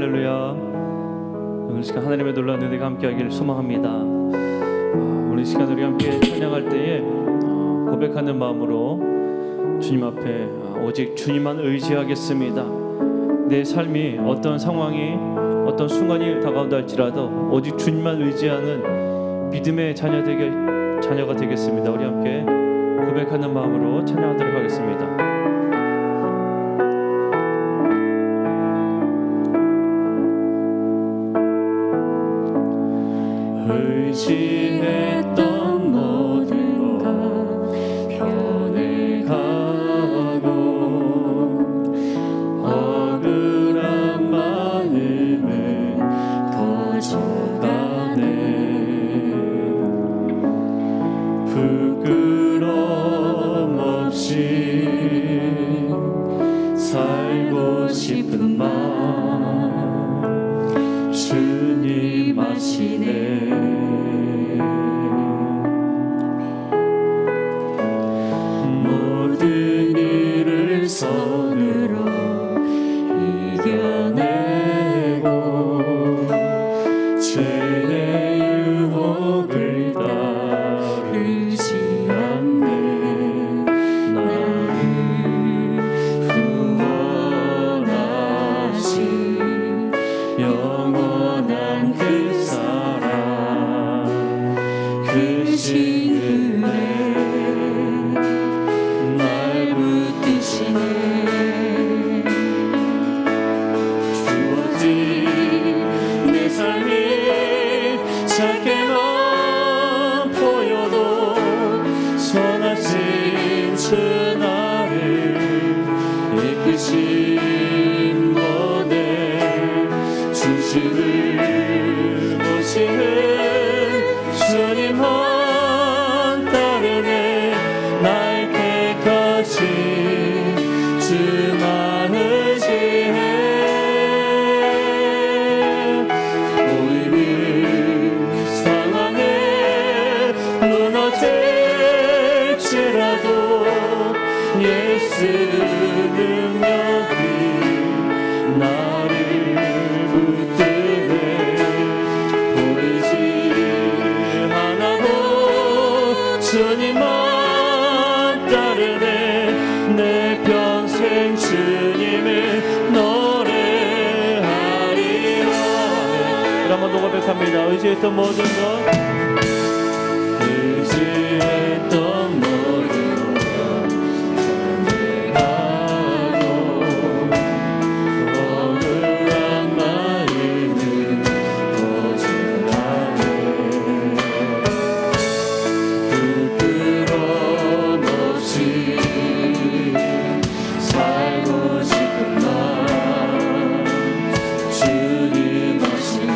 할렐루야. 오늘 시간 하나님의 놀라운 은혜가 함께하기를 소망합니다. 오늘 시간 우리 함께 찬양할 때에 고백하는 마음으로 주님 앞에 오직 주님만 의지하겠습니다. 내 삶이 어떤 상황이 어떤 순간이 다가온다 할지라도 오직 주님만 의지하는 믿음의 자녀가 되겠습니다. 우리 함께 고백하는 마음으로 찬양하도록 하겠습니다. 의지했던 모든 것 변해가고 억울한 마음은 커져가네. 부끄러움 없이 살고 싶은 마음 주님 아시네. 손으로 이겨내고 죄의 유혹을 따르지 않네. 나를 구원하신 영원한 그 사랑 크신 은혜 주어진 내 삶이 작게만 보여도 선하신 주 나를 이끄신 분의 중심을 모시는 주님만 따르네. 날 때까지 주만 의지해. 보이는 상황에 무너질지라도 예수 능력이 나를 붙드네. 보이지 않아도 주님만 따르네. 내 평생 주님을 노래하리라. 한번 더 고백합니다. 의지했던 모든 것 의지했던 모든 것 변해가고 억울한 마음은 거절하네. 부끄러움 없이 살고 싶은 마음 주님 아시네.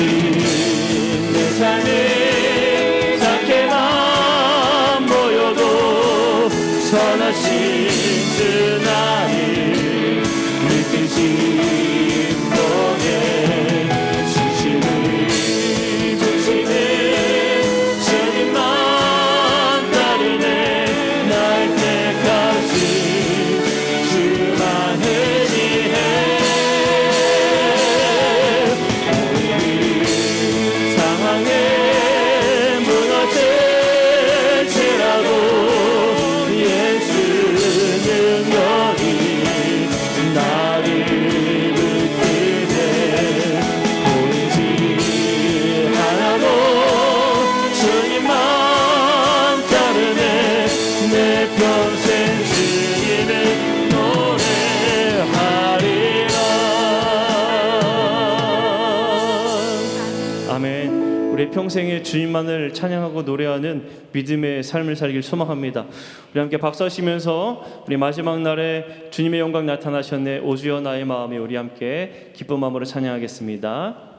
내 삶에 작게만 보여도 선하신 주 나를 이끄신 동에 진실을 부시네 주님만 따르네 날 때까지 주만 의지해 상황에 무너질지라도 예수 능력이 나를 붙드네 보이지 않아도 주님만 따르네 내 평생 주님을 노래하리라. 아멘. 우리 평생에 주님만을 찬양하고 노래하는 믿음의 삶을 살길 소망합니다. 우리 함께 박수하시면서 우리 마지막 날에 주님의 영광 나타나셨네 오주여 나의 마음에 우리 함께 기쁜 마음으로 찬양하겠습니다.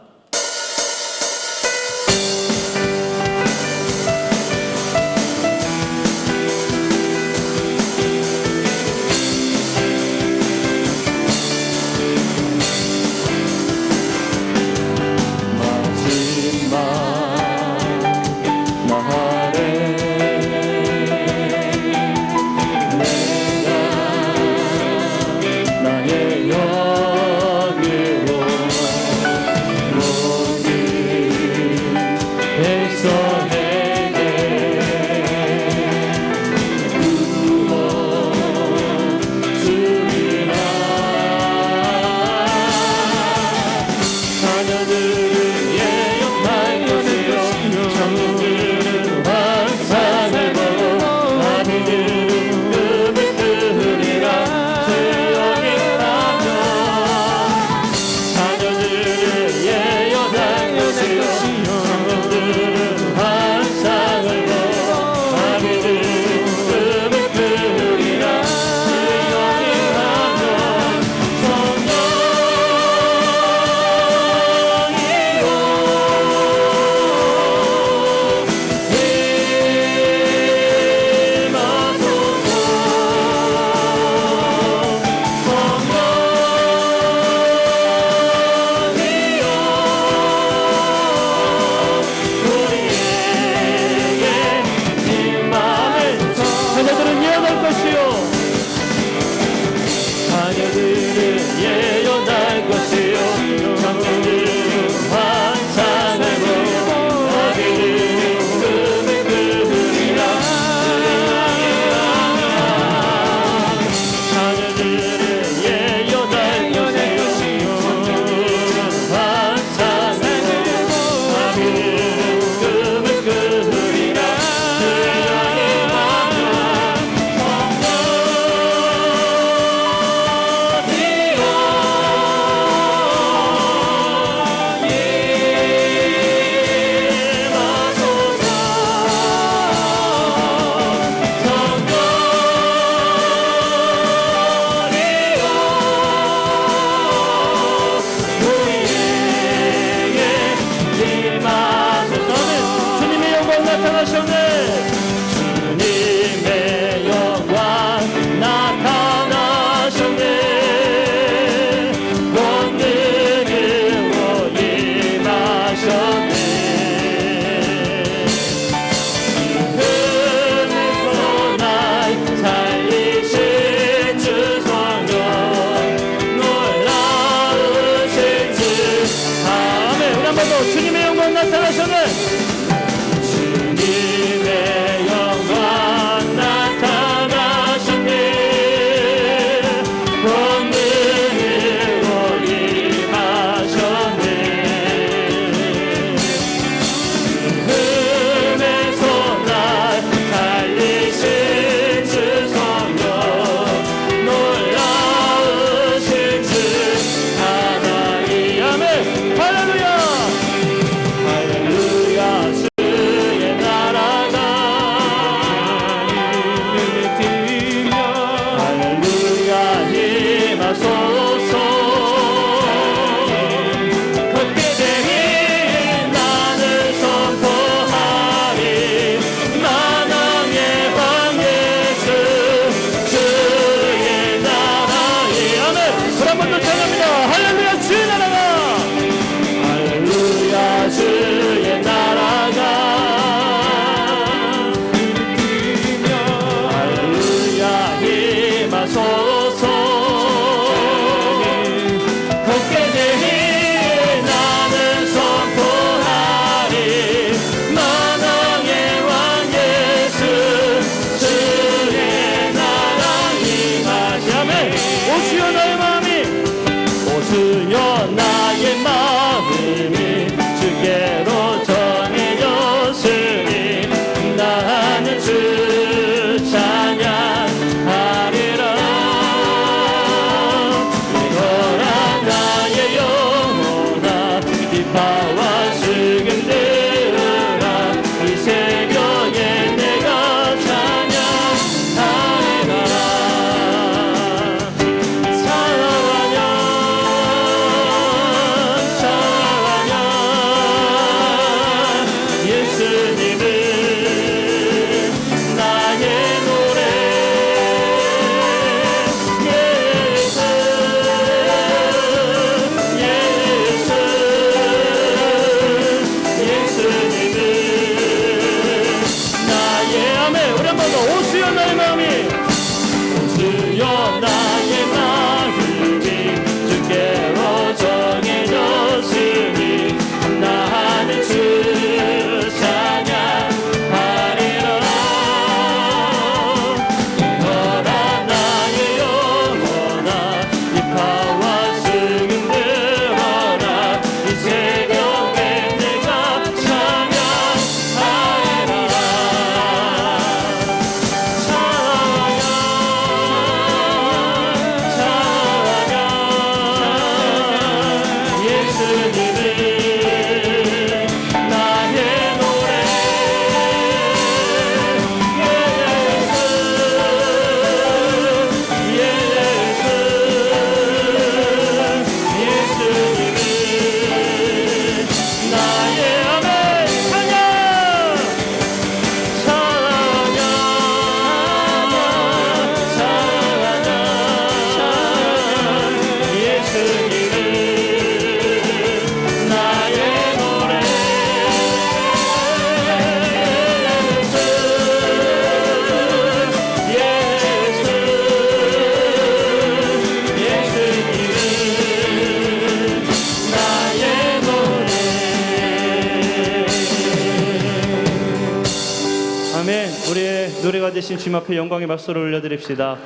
노래가 되신 주님 앞에 영광의 박수를 올려드립시다.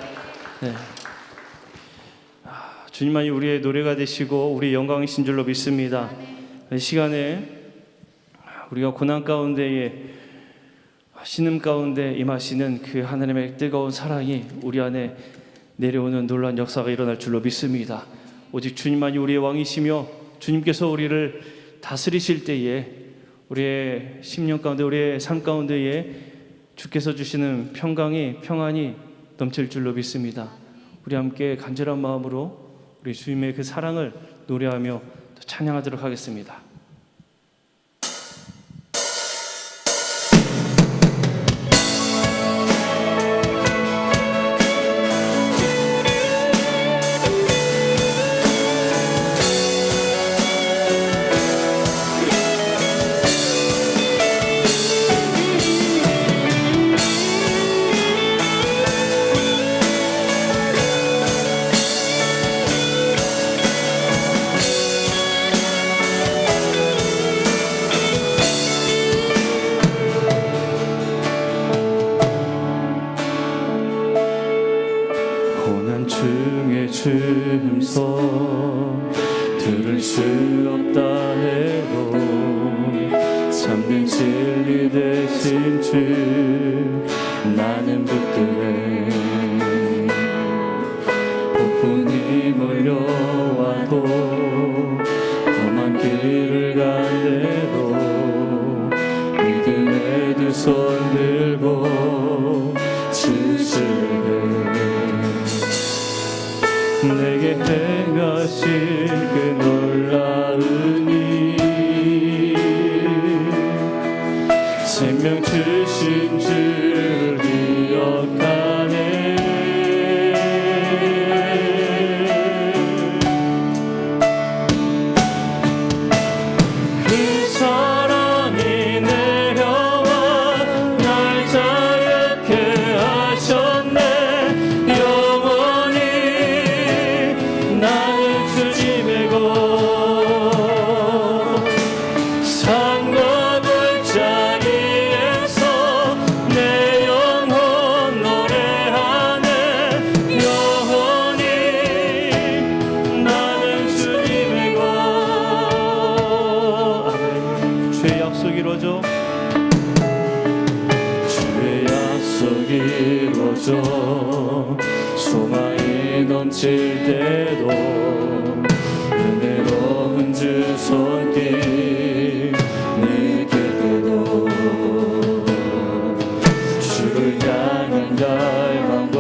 네. 주님만이 우리의 노래가 되시고 우리의 영광이신 줄로 믿습니다. 이 시간에 우리가 고난 가운데에 신음 가운데 임하시는 그 하나님의 뜨거운 사랑이 우리 안에 내려오는 놀라운 역사가 일어날 줄로 믿습니다. 오직 주님만이 우리의 왕이시며 주님께서 우리를 다스리실 때에 우리의 심령 가운데 우리의 삶 가운데에 주께서 주시는 평안이 넘칠 줄로 믿습니다. 우리 함께 간절한 마음으로 우리 주님의 그 사랑을 노래하며 찬양하도록 하겠습니다. 춤서 들을 수 없다 해도 참된 진리 되신 주 나는 붙들네. 폭풍이 몰려와도 험한 길을 간대도 믿음의 두 손 들고 주시네. 내게 행하신 그 놀라운 일 생명 주신 주를 기억하네. 그 사랑이 내려와 날 자유케 하셨네. 주의 약속이 이루어져 소망이 넘칠 때도 은혜로운 주 손길 느낄 때도 주를 향한 갈망과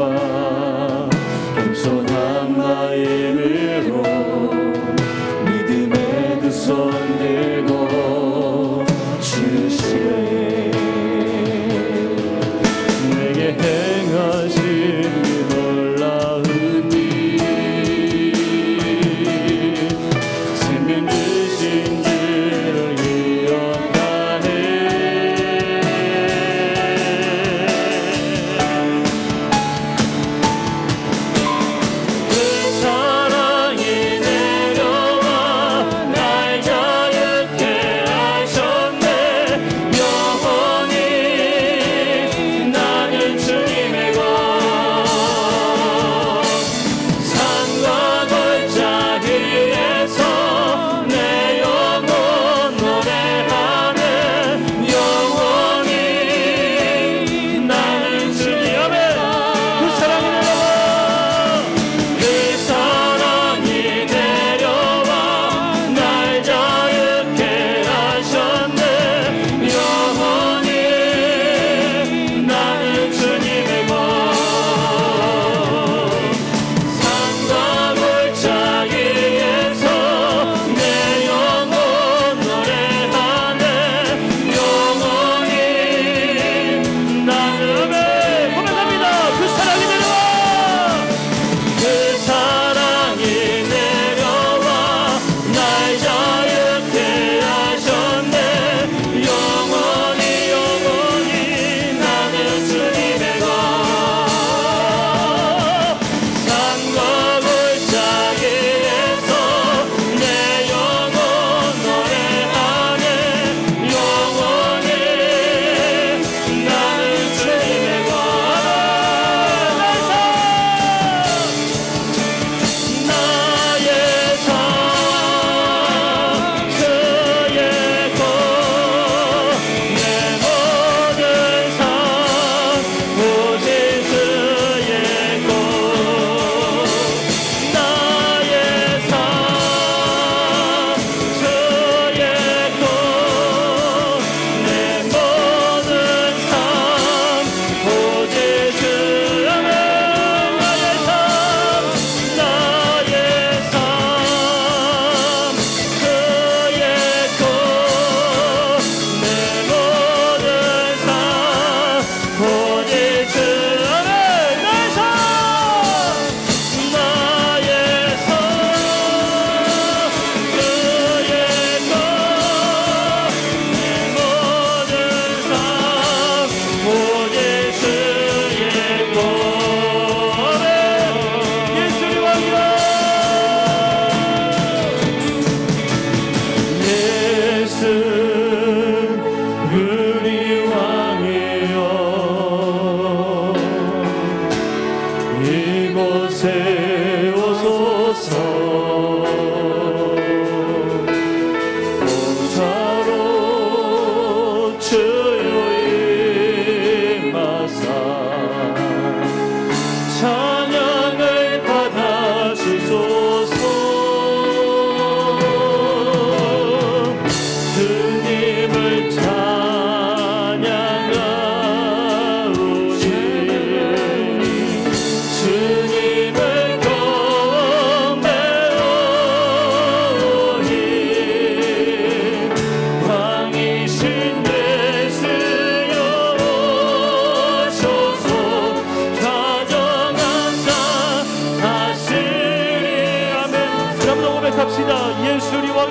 겸손한 마음으로 믿음의 두 손 들고 주시네. 내게 행하신 그 놀라운 일 생명 주신 주를 기억하네. 그 사랑이 내려와 날 자유케 하셨네. 영원히 나는 주님의 것 산과 골짜기에서 내 영혼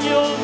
왕이여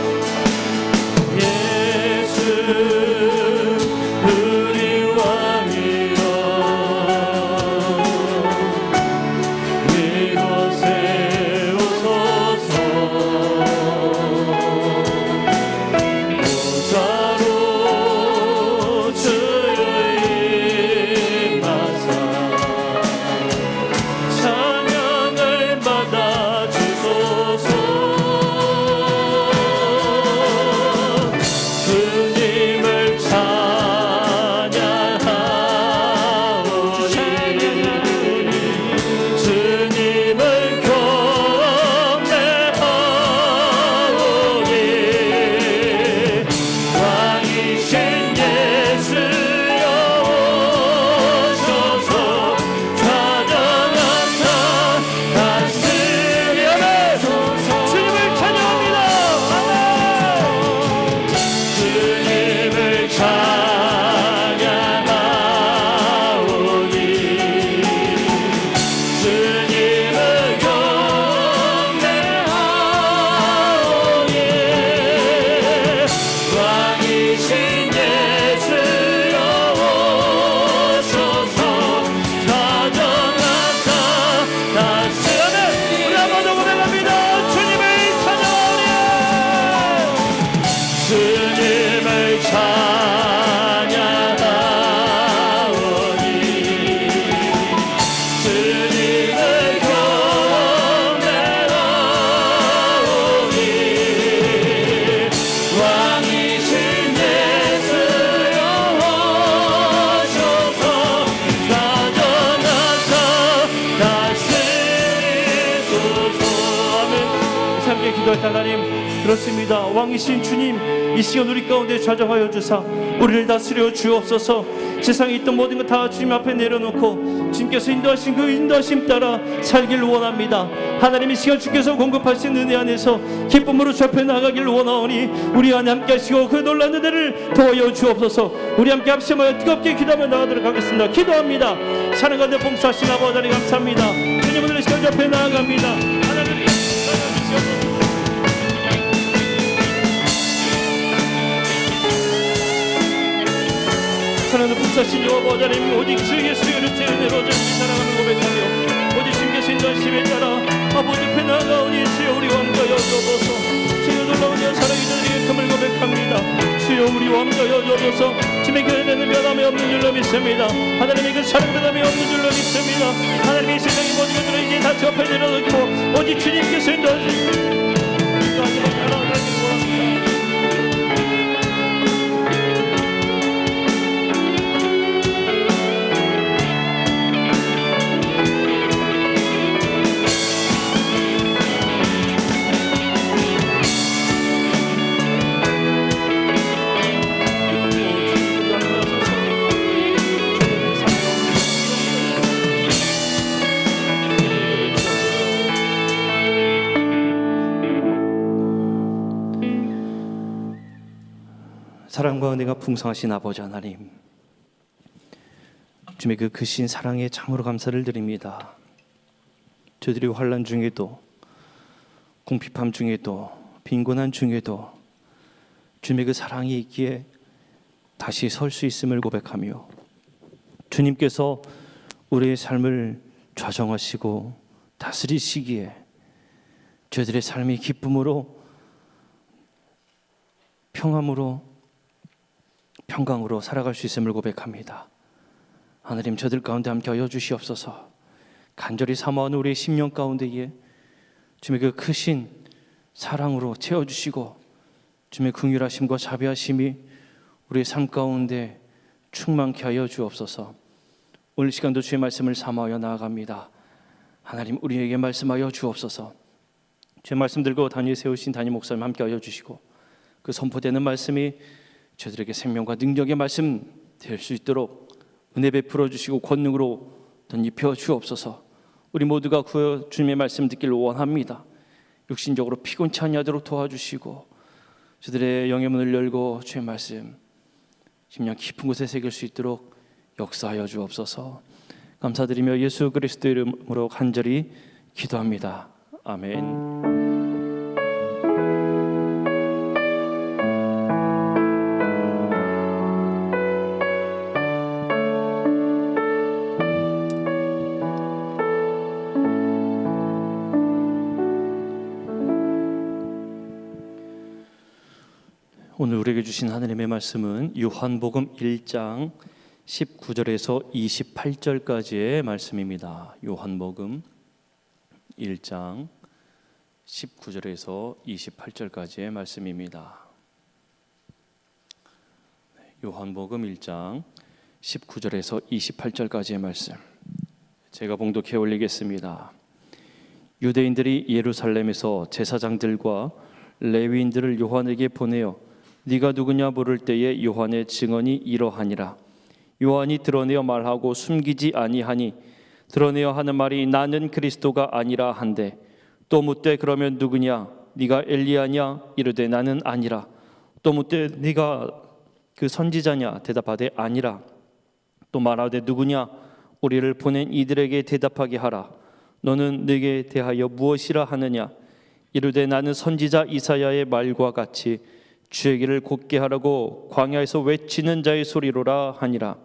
하나님, 그렇습니다. 왕이신 주님, 이 시간 우리 가운데 좌정하여 주사 우리를 다스려 주옵소서. 세상에 있던 모든 것 다 주님 앞에 내려놓고 주님께서 인도하신 그 인도하심 따라 살기를 원합니다. 하나님, 이 시간 주께서 공급하신 은혜 안에서 기쁨으로 접해 나가기를 원하오니 우리 안에 함께 하시고 그 놀라운 은혜를 도와여 주옵소서. 우리 함께 합심하여 뜨겁게 기도하며 나가도록 하겠습니다. 기도합니다. 사랑과 내 봉사하신 아버지 하나님 감사합니다. 주님, 오늘 이 시간 접해 나아갑니다. 하나님 주시옵소서. 사랑하는 불사신 여호와 하나님, 오직 주 예수의 그릇의 은혜로 저희를 사랑하는 고백하며 오직 주님께서 인도하심에 따라 아버지 앞에 나아가오니 주여 우리 왕자여 주옵소서. 주여 놀라운 사랑이 저희에게 금을 고백합니다. 주여 우리 왕자여 주옵소서. 주님의 그 은혜는 변함이 없는 줄로 믿습니다. 하나님의 그 사랑 변함이 없는 줄로 믿습니다. 하나님의 세상의 모든 것들을 이제 다 접해 내려놓고 오직 주님께서 인도하시고 사랑과 은혜가 풍성하신 아버지 하나님, 주님의 그 크신 사랑에 참으로 감사를 드립니다. 저들이 환난 중에도 궁핍함 중에도 빈곤한 중에도 주님의 그 사랑이 있기에 다시 설 수 있음을 고백하며 주님께서 우리의 삶을 좌정하시고 다스리시기에 저들의 삶이 기쁨으로 평함으로 평강으로 살아갈 수 있음을 고백합니다. 하나님, 저들 가운데 함께하여 주시옵소서. 간절히 사모하는 우리의 심령 가운데에 주님의 그 크신 사랑으로 채워주시고 주님의 긍휼하심과 자비하심이 우리의 삶 가운데 충만케 하여 주옵소서. 오늘 시간도 주의 말씀을 사모하여 나아갑니다. 하나님, 우리에게 말씀하여 주옵소서. 주의 말씀 들고 단위에 세우신 담임 목사님 함께하여 주시고 그 선포되는 말씀이 저들에게 생명과 능력의 말씀 될 수 있도록 은혜 베풀어 주시고 권능으로 덧입혀 주옵소서. 우리 모두가 그 주님의 말씀 듣기를 원합니다. 육신적으로 피곤치 아니하도록 도와주시고 저들의 영의 문을 열고 주의 말씀 심령 깊은 곳에 새길 수 있도록 역사하여 주옵소서. 감사드리며 예수 그리스도 이름으로 간절히 기도합니다. 아멘. 오늘 우리에게 주신 하나님의 말씀은 요한복음 1장 19절에서 28절까지의 말씀입니다. 요한복음 1장 19절에서 28절까지의 말씀입니다. 요한복음 1장 19절에서 28절까지의 말씀, 제가 봉독해 올리겠습니다. 유대인들이 예루살렘에서 제사장들과 레위인들을 요한에게 보내어 네가 누구냐 물을 때에 요한의 증언이 이러하니라. 요한이 드러내어 말하고 숨기지 아니하니 드러내어 하는 말이 나는 그리스도가 아니라 한데, 또 묻되 그러면 누구냐? 네가 엘리야냐? 이르되 나는 아니라. 또 묻되 네가 그 선지자냐? 대답하되 아니라. 또 말하되 누구냐? 우리를 보낸 이들에게 대답하게 하라. 너는 내게 대하여 무엇이라 하느냐? 이르되 나는 선지자 이사야의 말과 같이 주의 길을 곧게 하라고 광야에서 외치는 자의 소리로라 하니라.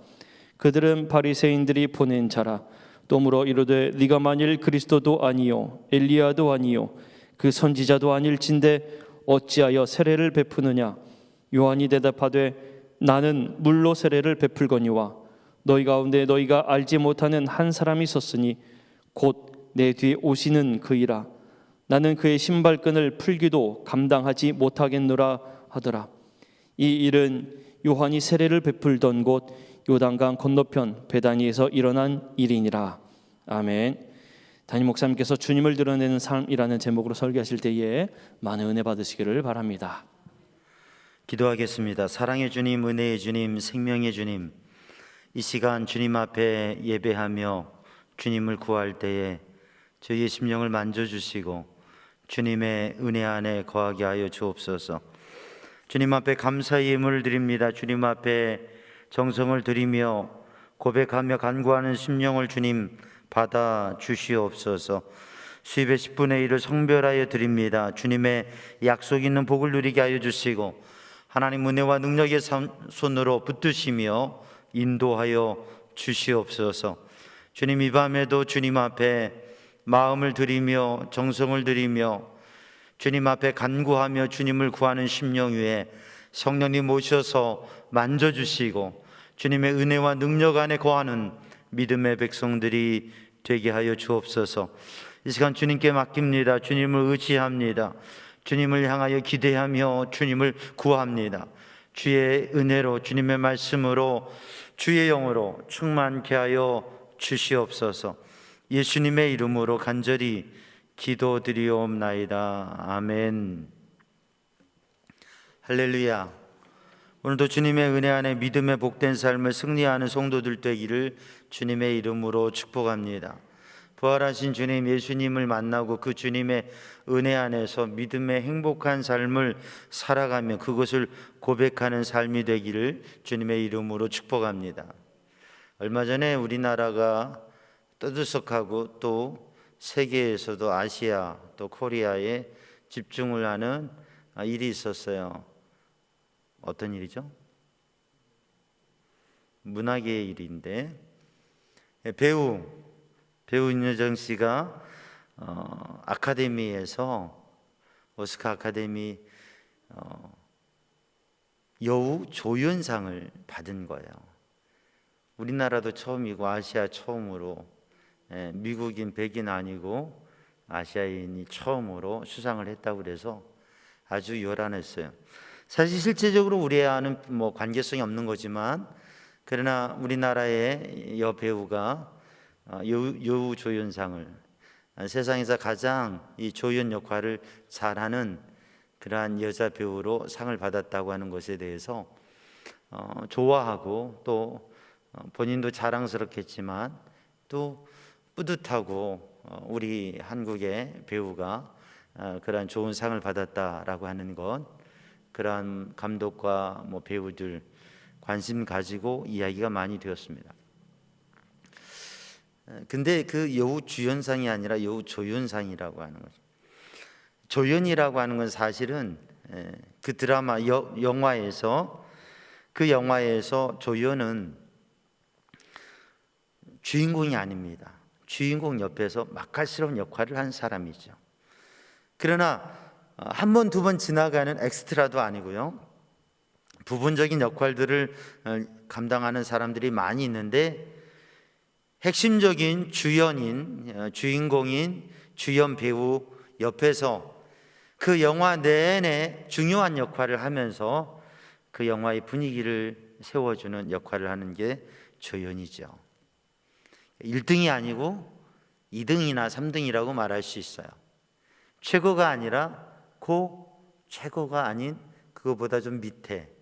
그들은 바리새인들이 보낸 자라. 또 물어 이르되 네가 만일 그리스도도 아니요 엘리야도 아니요 그 선지자도 아닐진대 어찌하여 세례를 베푸느냐? 요한이 대답하되 나는 물로 세례를 베풀거니와 너희 가운데 너희가 알지 못하는 한 사람이 있었으니 곧 내 뒤에 오시는 그이라. 나는 그의 신발끈을 풀기도 감당하지 못하겠노라 하더라. 이 일은 요한이 세례를 베풀던 곳 요단강 건너편 베다니에서 일어난 일이니라. 아멘. 담임 목사님께서 주님을 드러내는 삶이라는 제목으로 설교하실 때에 많은 은혜 받으시기를 바랍니다. 기도하겠습니다. 사랑의 주님, 은혜의 주님, 생명의 주님, 이 시간 주님 앞에 예배하며 주님을 구할 때에 저희의 심령을 만져주시고 주님의 은혜 안에 거하게 하여 주옵소서. 주님 앞에 감사의 예물을 드립니다. 주님 앞에 정성을 드리며 고백하며 간구하는 심령을 주님 받아 주시옵소서. 수입의 10분의 1을 성별하여 드립니다. 주님의 약속 있는 복을 누리게 하여 주시고 하나님 은혜와 능력의 손으로 붙드시며 인도하여 주시옵소서. 주님, 이 밤에도 주님 앞에 마음을 드리며 정성을 드리며 주님 앞에 간구하며 주님을 구하는 심령 위에 성령님 오셔서 만져주시고 주님의 은혜와 능력 안에 거하는 믿음의 백성들이 되게 하여 주옵소서. 이 시간 주님께 맡깁니다. 주님을 의지합니다. 주님을 향하여 기대하며 주님을 구합니다. 주의 은혜로 주님의 말씀으로 주의 영으로 충만케 하여 주시옵소서. 예수님의 이름으로 간절히 기도드리옵나이다. 아멘. 할렐루야. 오늘도 주님의 은혜 안에 믿음의 복된 삶을 승리하는 성도들 되기를 주님의 이름으로 축복합니다. 부활하신 주님 예수님을 만나고 그 주님의 은혜 안에서 믿음의 행복한 삶을 살아가며 그것을 고백하는 삶이 되기를 주님의 이름으로 축복합니다. 얼마 전에 우리나라가 떠들썩하고 또 세계에서도 아시아 또 코리아에 집중을 하는 일이 있었어요. 어떤 일이죠? 문학의 일인데 배우 윤여정 씨가 아카데미에서 오스카 아카데미 여우 조연상을 받은 거예요. 우리나라도 처음이고 아시아 처음으로, 미국인 백인 아니고 아시아인이 처음으로 수상을 했다고 그래서 아주 요란했어요. 사실 실제적으로 우리와는 관계성이 없는 거지만 그러나 우리나라의 여배우가 여우 조연상을, 세상에서 가장 이 조연 역할을 잘하는 그러한 여자 배우로 상을 받았다고 하는 것에 대해서 좋아하고 또 본인도 자랑스럽겠지만 또 뿌듯하고 우리 한국의 배우가 그러한 좋은 상을 받았다라고 하는 것, 그러한 감독과 배우들 관심 가지고 이야기가 많이 되었습니다. 근데 그 여우 주연상이 아니라 여우 조연상이라고 하는 거죠. 조연이라고 하는 건 사실은 그 드라마 영화에서 조연은 주인공이 아닙니다. 주인공 옆에서 막갈스러운 역할을 한 사람이죠. 그러나 한 번, 두 번 지나가는 엑스트라도 아니고요. 부분적인 역할들을 감당하는 사람들이 많이 있는데 핵심적인 주연인, 주인공인 주연 배우 옆에서 그 영화 내내 중요한 역할을 하면서 그 영화의 분위기를 세워주는 역할을 하는 게 조연이죠. 1등이 아니고 2등이나 3등이라고 말할 수 있어요. 최고가 아니라 최고가 아닌 그거보다 좀 밑에,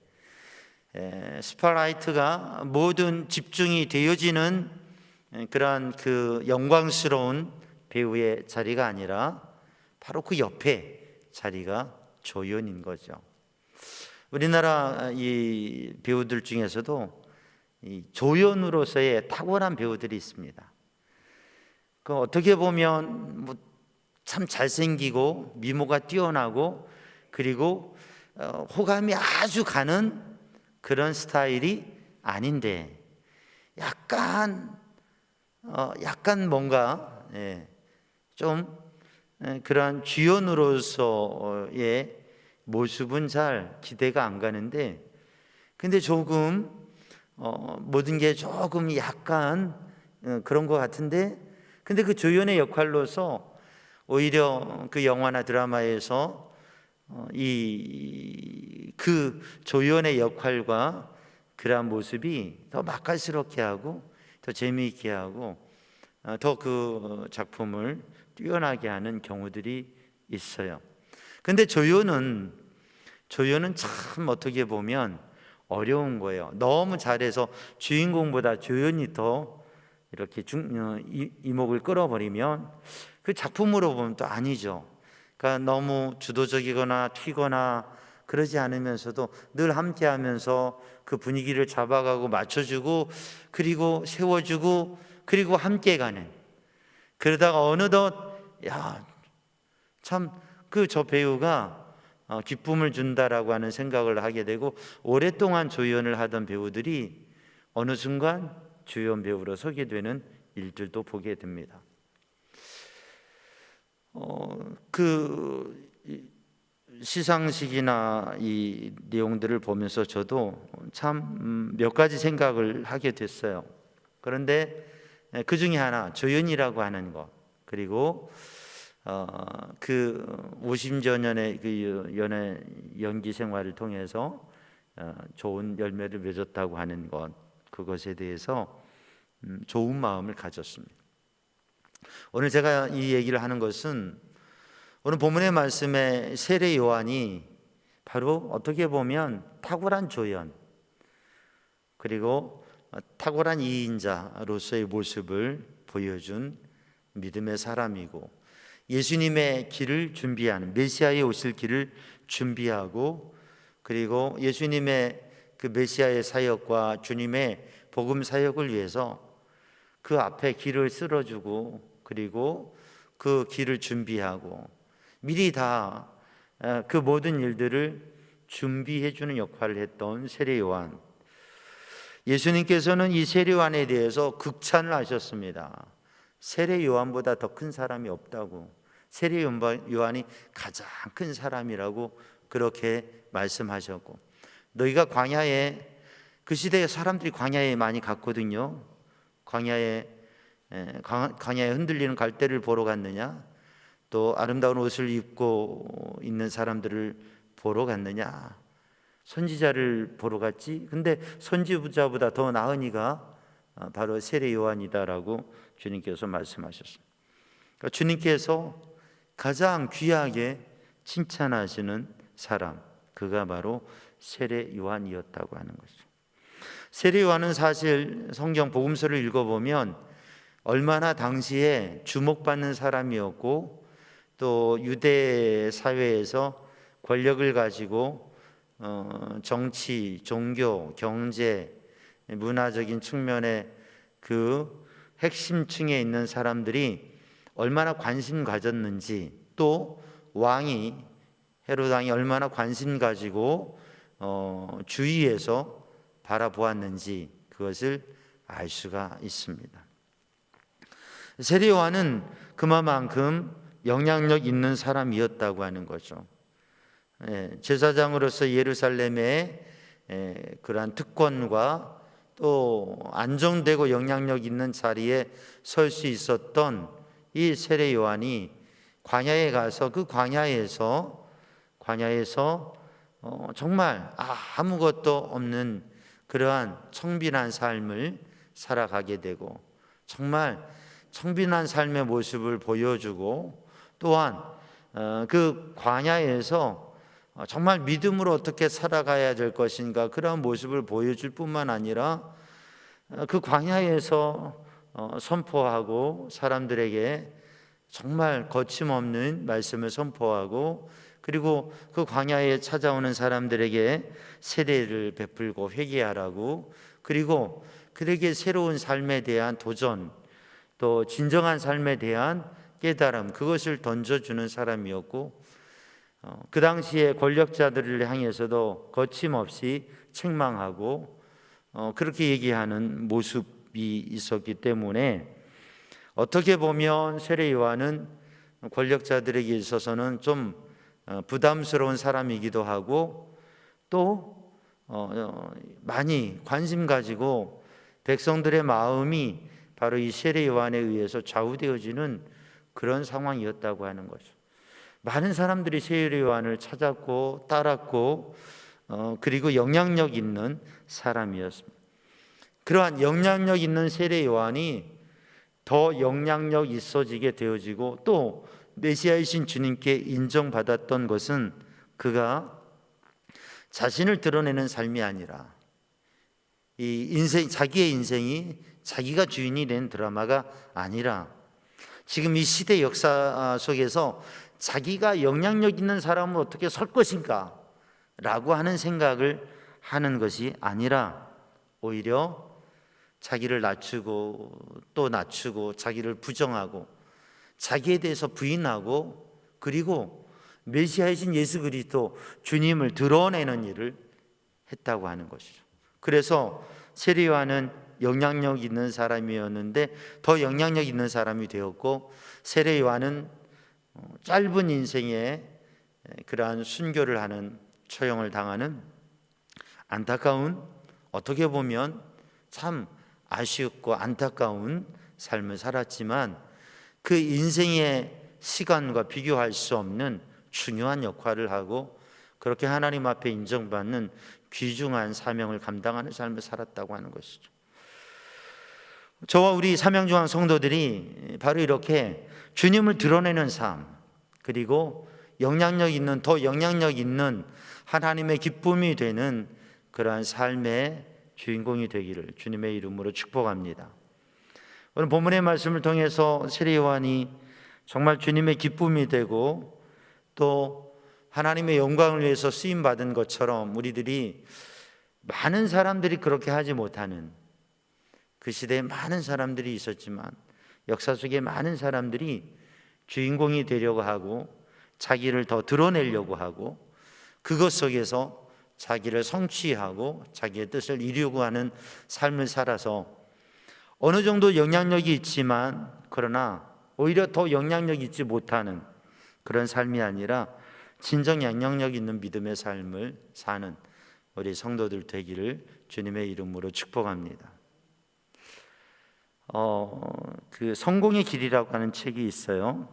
스팟라이트가 모든 집중이 되어지는 그러한 그 영광스러운 배우의 자리가 아니라 바로 그 옆에 자리가 조연인 거죠. 우리나라 이 배우들 중에서도 이 조연으로서의 탁월한 배우들이 있습니다. 그 어떻게 보면 뭐 참 잘생기고 미모가 뛰어나고 그리고 호감이 아주 가는 그런 스타일이 아닌데 약간 뭔가 좀 그러한 주연으로서의 모습은 잘 기대가 안 가는데, 근데 조금 모든 게 조금 약간 그런 것 같은데, 근데 그 조연의 역할로서 오히려 그 영화나 드라마에서 그 조연의 역할과 그러한 모습이 더 맛깔스럽게 하고 더 재미있게 하고 더 그 작품을 뛰어나게 하는 경우들이 있어요. 근데 조연은 참 어떻게 보면 어려운 거예요. 너무 잘해서 주인공보다 조연이 더 이렇게 이목을 끌어버리면 그 작품으로 보면 또 아니죠. 그러니까 너무 주도적이거나 튀거나 그러지 않으면서도 늘 함께하면서 그 분위기를 잡아가고 맞춰주고 그리고 세워주고 그리고 함께 가는, 그러다가 어느덧 참 그 저 배우가 기쁨을 준다라고 하는 생각을 하게 되고 오랫동안 조연을 하던 배우들이 어느 순간 주연 배우로 서게 되는 일들도 보게 됩니다. 그 시상식이나 이 내용들을 보면서 저도 참 몇 가지 생각을 하게 됐어요. 그런데 그 중에 하나, 조연이라고 하는 것, 그리고 그 50여 년의 그 연기 생활을 통해서 좋은 열매를 맺었다고 하는 것, 그것에 대해서 좋은 마음을 가졌습니다. 오늘 제가 이 얘기를 하는 것은 오늘 본문의 말씀에 세례 요한이 바로 어떻게 보면 탁월한 조연 그리고 탁월한 이인자로서의 모습을 보여준 믿음의 사람이고, 예수님의 길을 준비하는, 메시아의 오실 길을 준비하고, 그리고 예수님의 그 메시아의 사역과 주님의 복음 사역을 위해서 그 앞에 길을 쓸어주고 그리고 그 길을 준비하고 미리 다 그 모든 일들을 준비해 주는 역할을 했던 세례 요한. 예수님께서는 이 세례 요한에 대해서 극찬을 하셨습니다. 세례 요한보다 더 큰 사람이 없다고, 세례 요한이 가장 큰 사람이라고 그렇게 말씀하셨고, 너희가 광야에, 그 시대에 사람들이 광야에 많이 갔거든요. 광야에 흔들리는 갈대를 보러 갔느냐, 또 아름다운 옷을 입고 있는 사람들을 보러 갔느냐, 선지자를 보러 갔지. 근데 선지자보다 더 나은 이가 바로 세례 요한이다라고 주님께서 말씀하셨습니다. 그러니까 주님께서 가장 귀하게 칭찬하시는 사람, 그가 바로 세례 요한이었다고 하는 것이죠. 세례 요한은 사실 성경 복음서를 읽어보면 얼마나 당시에 주목받는 사람이었고, 또 유대 사회에서 권력을 가지고 정치, 종교, 경제, 문화적인 측면의 그 핵심층에 있는 사람들이 얼마나 관심 가졌는지, 또 왕이, 헤롯 왕이 얼마나 관심 가지고 주위에서 바라보았는지 그것을 알 수가 있습니다. 세례 요한은 그만큼 영향력 있는 사람이었다고 하는 거죠. 제사장으로서 예루살렘에 그러한 특권과 또 안정되고 영향력 있는 자리에 설 수 있었던 이 세례 요한이 광야에 가서 그 광야에서 정말 아무것도 없는 그러한 청빈한 삶을 살아가게 되고 정말 청빈한 삶의 모습을 보여주고 또한 그 광야에서 정말 믿음으로 어떻게 살아가야 될 것인가 그러한 모습을 보여줄 뿐만 아니라 그 광야에서 선포하고 사람들에게 정말 거침없는 말씀을 선포하고 그리고 그 광야에 찾아오는 사람들에게 세례를 베풀고 회개하라고 그리고 그에게 새로운 삶에 대한 도전 또 진정한 삶에 대한 깨달음 그것을 던져주는 사람이었고 그 당시에 권력자들을 향해서도 거침없이 책망하고 그렇게 얘기하는 모습이 있었기 때문에 어떻게 보면 세례 요한은 권력자들에게 있어서는 좀 부담스러운 사람이기도 하고 또 많이 관심 가지고 백성들의 마음이 바로 이 세례 요한에 의해서 좌우되어지는 그런 상황이었다고 하는 거죠. 많은 사람들이 세례 요한을 찾았고 따랐고 그리고 영향력 있는 사람이었습니다. 그러한 영향력 있는 세례 요한이 더 영향력 있어지게 되어지고 또 메시아이신 주님께 인정받았던 것은 그가 자신을 드러내는 삶이 아니라 자기의 인생이 자기가 주인이 된 드라마가 아니라 지금 이 시대 역사 속에서 자기가 영향력 있는 사람을 어떻게 설 것인가 라고 하는 생각을 하는 것이 아니라 오히려 자기를 낮추고 또 낮추고 자기를 부정하고 자기에 대해서 부인하고 그리고 메시아이신 예수 그리스도 주님을 드러내는 일을 했다고 하는 것이죠. 그래서 세례 요한은 영향력 있는 사람이었는데 더 영향력 있는 사람이 되었고 세례 요한은 짧은 인생에 그러한 순교를 하는 처형을 당하는 안타까운 어떻게 보면 참 아쉽고 안타까운 삶을 살았지만 그 인생의 시간과 비교할 수 없는 중요한 역할을 하고 그렇게 하나님 앞에 인정받는 귀중한 사명을 감당하는 삶을 살았다고 하는 것이죠. 저와 우리 삼양중앙 성도들이 바로 이렇게 주님을 드러내는 삶 그리고 더 영향력 있는 하나님의 기쁨이 되는 그러한 삶의 주인공이 되기를 주님의 이름으로 축복합니다. 오늘 본문의 말씀을 통해서 세례 요한이 정말 주님의 기쁨이 되고 또 하나님의 영광을 위해서 쓰임받은 것처럼 우리들이 많은 사람들이 그렇게 하지 못하는 그 시대에 많은 사람들이 있었지만 역사 속에 많은 사람들이 주인공이 되려고 하고 자기를 더 드러내려고 하고 그것 속에서 자기를 성취하고 자기의 뜻을 이루려고 하는 삶을 살아서 어느 정도 영향력이 있지만 그러나 오히려 더 영향력 있지 못하는 그런 삶이 아니라 진정 영향력 있는 믿음의 삶을 사는 우리 성도들 되기를 주님의 이름으로 축복합니다. 그 성공의 길이라고 하는 책이 있어요.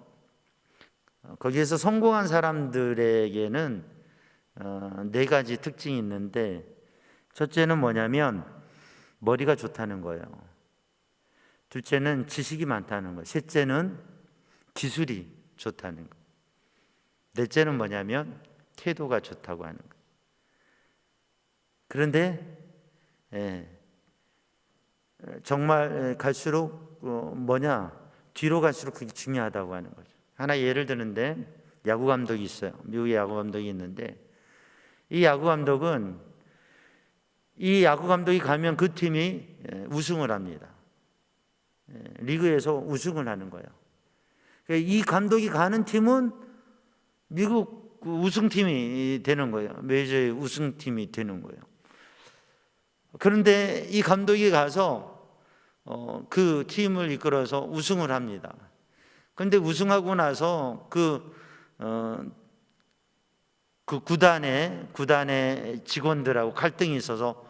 거기에서 성공한 사람들에게는 4가지 특징이 있는데 첫째는 뭐냐면 머리가 좋다는 거예요. 둘째는 지식이 많다는 거예요. 셋째는 기술이 좋다는 거예요. 넷째는 뭐냐면 태도가 좋다고 하는 거예요. 그런데 정말 갈수록 뒤로 갈수록 그게 중요하다고 하는 거죠. 하나 예를 드는데 야구 감독이 있어요. 미국의 야구 감독이 있는데 이 야구 감독이 가면 그 팀이 우승을 합니다. 리그에서 우승을 하는 거예요. 이 감독이 가는 팀은 미국 우승팀이 되는 거예요. 메이저의 우승팀이 되는 거예요. 그런데 이 감독이 가서 그 팀을 이끌어서 우승을 합니다. 그런데 우승하고 나서 그 그 구단의 직원들하고 갈등이 있어서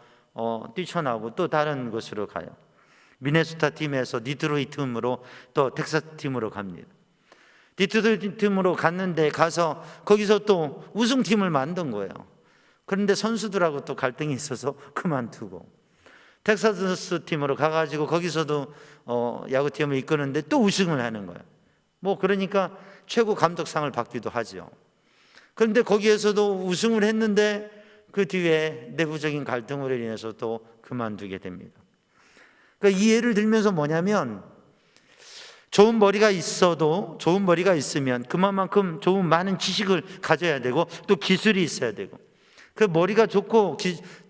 뛰쳐나오고 또 다른 곳으로 가요. 미네소타 팀에서 디트로이트 팀으로 또 텍사스 팀으로 갑니다. 디트로이트 팀으로 갔는데 가서 거기서 또 우승팀을 만든 거예요. 그런데 선수들하고 또 갈등이 있어서 그만두고 텍사스 팀으로 가가지고 거기서도 야구팀을 이끄는데 또 우승을 하는 거예요. 뭐 그러니까 최고 감독상을 받기도 하죠. 그런데 거기에서도 우승을 했는데 그 뒤에 내부적인 갈등으로 인해서 또 그만두게 됩니다. 그러니까 이 예를 들면서 뭐냐면 좋은 머리가 있으면 그만큼 좋은 많은 지식을 가져야 되고 또 기술이 있어야 되고 그 머리가 좋고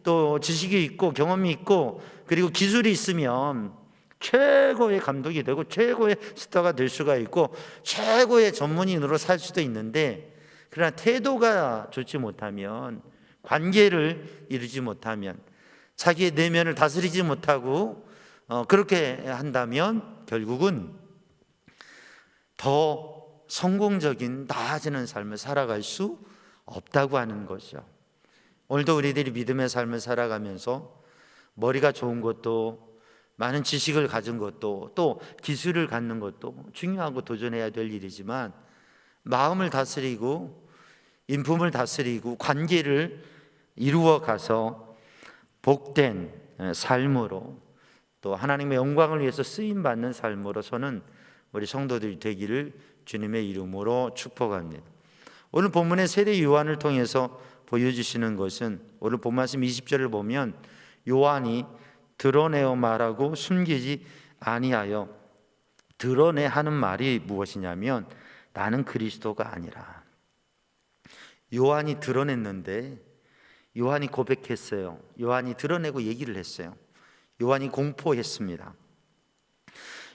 또 지식이 있고 경험이 있고 그리고 기술이 있으면 최고의 감독이 되고 최고의 스타가 될 수가 있고 최고의 전문인으로 살 수도 있는데 그러나 태도가 좋지 못하면 관계를 이루지 못하면 자기의 내면을 다스리지 못하고 그렇게 한다면 결국은 더 성공적인 나아지는 삶을 살아갈 수 없다고 하는 거죠. 오늘도 우리들이 믿음의 삶을 살아가면서 머리가 좋은 것도 많은 지식을 가진 것도 또 기술을 갖는 것도 중요하고 도전해야 될 일이지만 마음을 다스리고 인품을 다스리고 관계를 이루어 가서 복된 삶으로 또 하나님의 영광을 위해서 쓰임 받는 삶으로서는 우리 성도들이 되기를 주님의 이름으로 축복합니다. 오늘 본문의 세례 요한을 통해서 보여주시는 것은 오늘 본 말씀 20절을 보면 요한이 드러내어 말하고 숨기지 아니하여 드러내 하는 말이 무엇이냐면 나는 그리스도가 아니라. 요한이 드러냈는데 요한이 고백했어요. 요한이 드러내고 얘기를 했어요. 요한이 공포했습니다.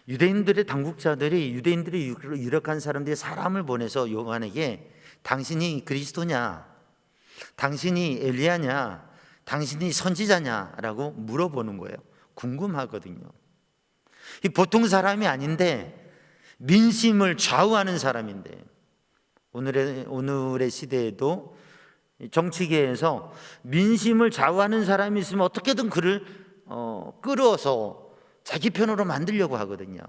유대인들의 당국자들이 유대인들이 유력한 사람들이 사람을 보내서 요한에게 당신이 그리스도냐, 당신이 엘리야냐, 당신이 선지자냐라고 물어보는 거예요. 궁금하거든요. 이 보통 사람이 아닌데 민심을 좌우하는 사람인데 오늘의 시대에도 정치계에서 민심을 좌우하는 사람이 있으면 어떻게든 그를 끌어서 자기 편으로 만들려고 하거든요.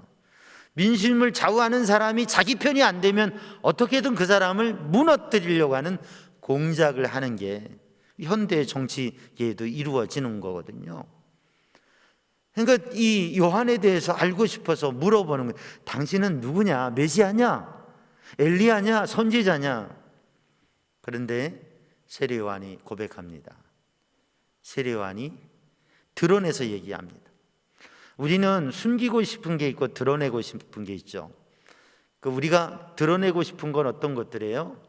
민심을 좌우하는 사람이 자기 편이 안 되면 어떻게든 그 사람을 무너뜨리려고 하는 공작을 하는 게 현대 정치계에도 이루어지는 거거든요. 그러니까 이 요한에 대해서 알고 싶어서 물어보는 거예요. 당신은 누구냐? 메시아냐? 엘리야냐? 선지자냐? 그런데 세례 요한이 고백합니다. 세례 요한이 드러내서 얘기합니다. 우리는 숨기고 싶은 게 있고 드러내고 싶은 게 있죠. 우리가 드러내고 싶은 건 어떤 것들이에요?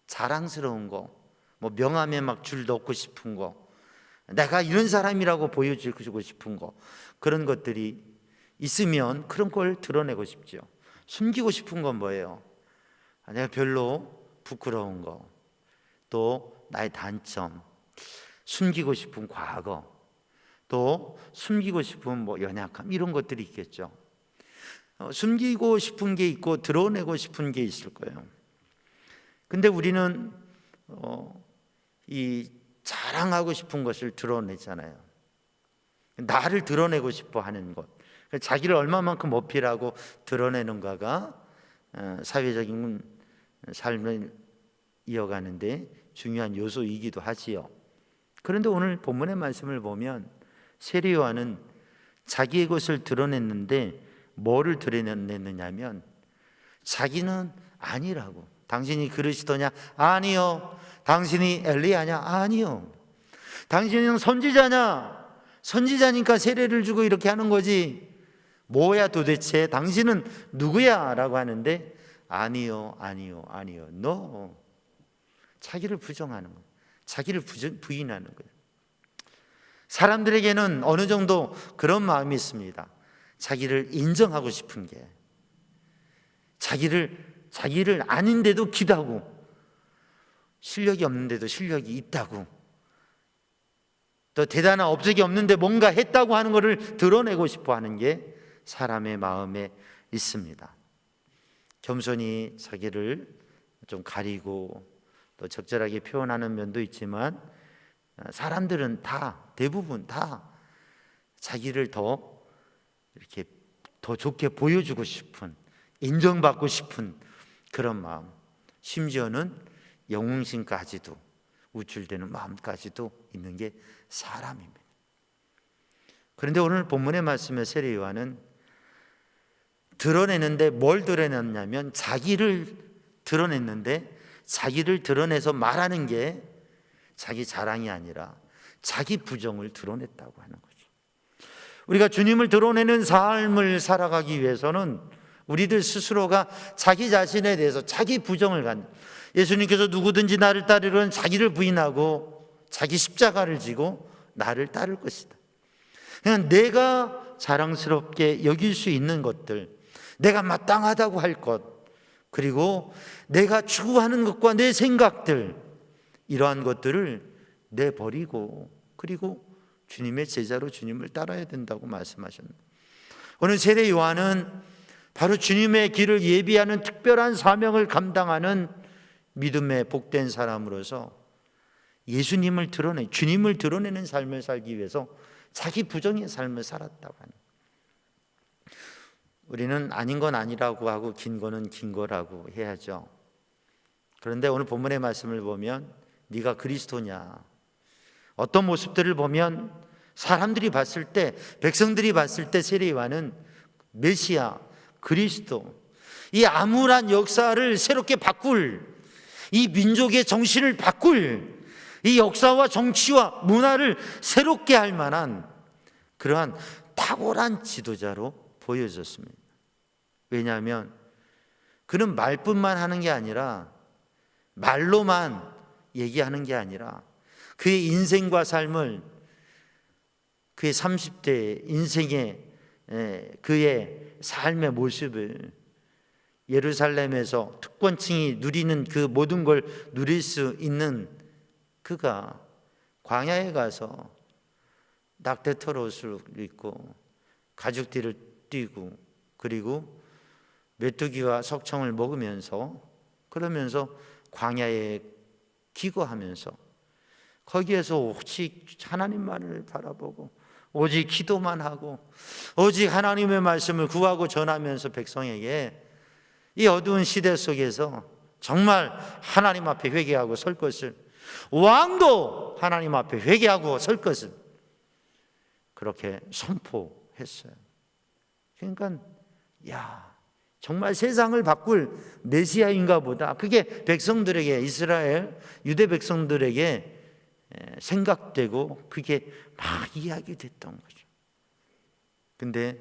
자랑스러운 거, 뭐 명함에 막 줄 넣고 싶은 거, 내가 이런 사람이라고 보여주고 싶은 거, 그런 것들이 있으면 그런 걸 드러내고 싶죠. 숨기고 싶은 건 뭐예요? 내가 별로 부끄러운 거, 또 나의 단점, 숨기고 싶은 과거, 또 숨기고 싶은 뭐 연약함, 이런 것들이 있겠죠. 숨기고 싶은 게 있고 드러내고 싶은 게 있을 거예요. 근데 우리는 이 자랑하고 싶은 것을 드러내잖아요. 나를 드러내고 싶어 하는 것, 자기를 얼마만큼 어필하고 드러내는가가 사회적인 삶을 이어가는데 중요한 요소이기도 하지요. 그런데 오늘 본문의 말씀을 보면 세례 요한은 자기의 것을 드러냈는데 뭐를 드러냈느냐면 자기는 아니라고. 당신이 그리스도냐? 아니요. 당신이 엘리야냐? 아니요. 당신은 선지자냐? 선지자니까 세례를 주고 이렇게 하는 거지. 뭐야 도대체? 당신은 누구야? 라고 하는데 아니요, 아니요, 아니요. No. 자기를 부정하는 거예요. 자기를 부인하는 거예요. 사람들에게는 어느 정도 그런 마음이 있습니다. 자기를 인정하고 싶은 게, 자기를 아닌데도 기도하고, 실력이 없는데도 실력이 있다고, 또 대단한 업적이 없는데 뭔가 했다고 하는 것을 드러내고 싶어 하는 게 사람의 마음에 있습니다. 겸손히 자기를 좀 가리고 또 적절하게 표현하는 면도 있지만 사람들은 대부분 다 자기를 이렇게 더 좋게 보여주고 싶은, 인정받고 싶은 그런 마음, 심지어는 영웅심까지도, 우쭐대는 마음까지도 있는 게 사람입니다. 그런데 오늘 본문의 말씀에 세례 요한은 드러내는데 뭘 드러냈냐면 자기를 드러냈는데, 자기를 드러내서 말하는 게 자기 자랑이 아니라 자기 부정을 드러냈다고 하는 거죠. 우리가 주님을 드러내는 삶을 살아가기 위해서는 우리들 스스로가 자기 자신에 대해서 자기 부정을 예수님께서 누구든지 나를 따르려면 자기를 부인하고 자기 십자가를 지고 나를 따를 것이다. 그냥 내가 자랑스럽게 여길 수 있는 것들, 내가 마땅하다고 할 것, 그리고 내가 추구하는 것과 내 생각들, 이러한 것들을 내버리고 그리고 주님의 제자로 주님을 따라야 된다고 말씀하셨습니다. 오늘 세례 요한은 바로 주님의 길을 예비하는 특별한 사명을 감당하는 믿음의 복된 사람으로서 예수님을 드러내, 주님을 드러내는 삶을 살기 위해서 자기 부정의 삶을 살았다고 하는. 우리는 아닌 건 아니라고 하고 긴 거는 긴 거라고 해야죠. 그런데 오늘 본문의 말씀을 보면 네가 그리스도냐, 어떤 모습들을 보면 사람들이 봤을 때, 백성들이 봤을 때 세례 요한은 메시아, 그리스도, 이 암울한 역사를 새롭게 바꿀, 이 민족의 정신을 바꿀, 이 역사와 정치와 문화를 새롭게 할 만한 그러한 탁월한 지도자로 보여졌습니다. 왜냐하면 그는 말뿐만 하는 게 아니라, 말로만 얘기하는 게 아니라 그의 인생과 삶을, 그의 30대 인생의 그의 삶의 모습을, 예루살렘에서 특권층이 누리는 그 모든 걸 누릴 수 있는 그가 광야에 가서 낙태털 옷을 입고 가죽띠를 띠고, 그리고 메뚜기와 석청을 먹으면서, 그러면서 광야에 기거하면서 거기에서 오직 하나님만을 바라보고 오직 기도만 하고 오직 하나님의 말씀을 구하고 전하면서 백성에게 이 어두운 시대 속에서 정말 하나님 앞에 회개하고 설 것을, 왕도 하나님 앞에 회개하고 설 것을 그렇게 선포했어요. 그러니까 정말 세상을 바꿀 메시아인가 보다, 그게 백성들에게, 이스라엘 유대 백성들에게 생각되고 그게 막 이야기됐던 거죠. 근데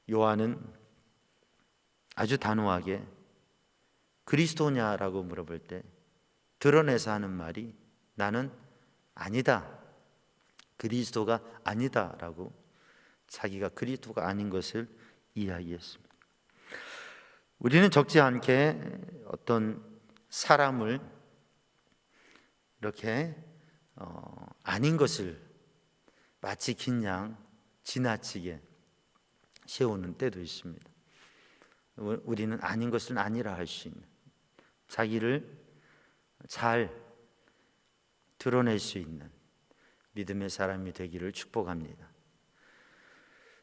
요한은 아주 단호하게 그리스도냐라고 물어볼 때 드러내서 하는 말이 나는 아니다, 그리스도가 아니다라고 자기가 그리스도가 아닌 것을 이야기했습니다. 우리는 적지 않게 어떤 사람을 이렇게 아닌 것을 마치 긴 양 지나치게 세우는 때도 있습니다. 우리는 아닌 것은 아니라 할 수 있는, 자기를 잘 드러낼 수 있는 믿음의 사람이 되기를 축복합니다.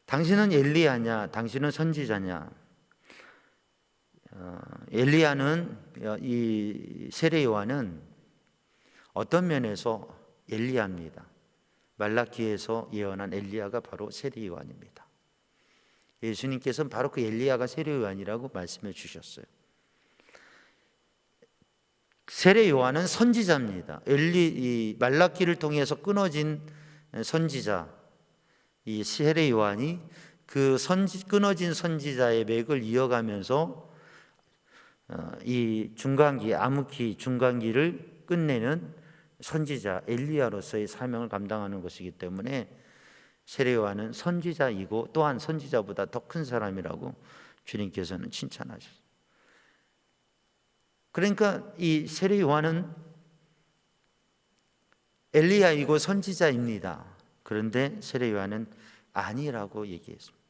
당신은 엘리야냐? 당신은 선지자냐? 엘리야는, 이 세례 요한은 어떤 면에서 엘리야입니다. 말라기에서 예언한 엘리야가 바로 세례 요한입니다. 예수님께서는 바로 그 엘리야가 세례 요한이라고 말씀해 주셨어요. 세례 요한은 선지자입니다. 이 말라기를 통해서 끊어진 선지자, 이 세례 요한이 그 끊어진 선지자의 맥을 이어가면서 이 중간기, 암흑기 중간기를 끝내는 선지자 엘리야로서의 사명을 감당하는 것이기 때문에 세례 요한은 선지자이고 또한 선지자보다 더 큰 사람이라고 주님께서는 칭찬하셨어요. 그러니까 이 세례 요한은 엘리야이고 선지자입니다. 그런데 세례 요한은 아니라고 얘기했습니다.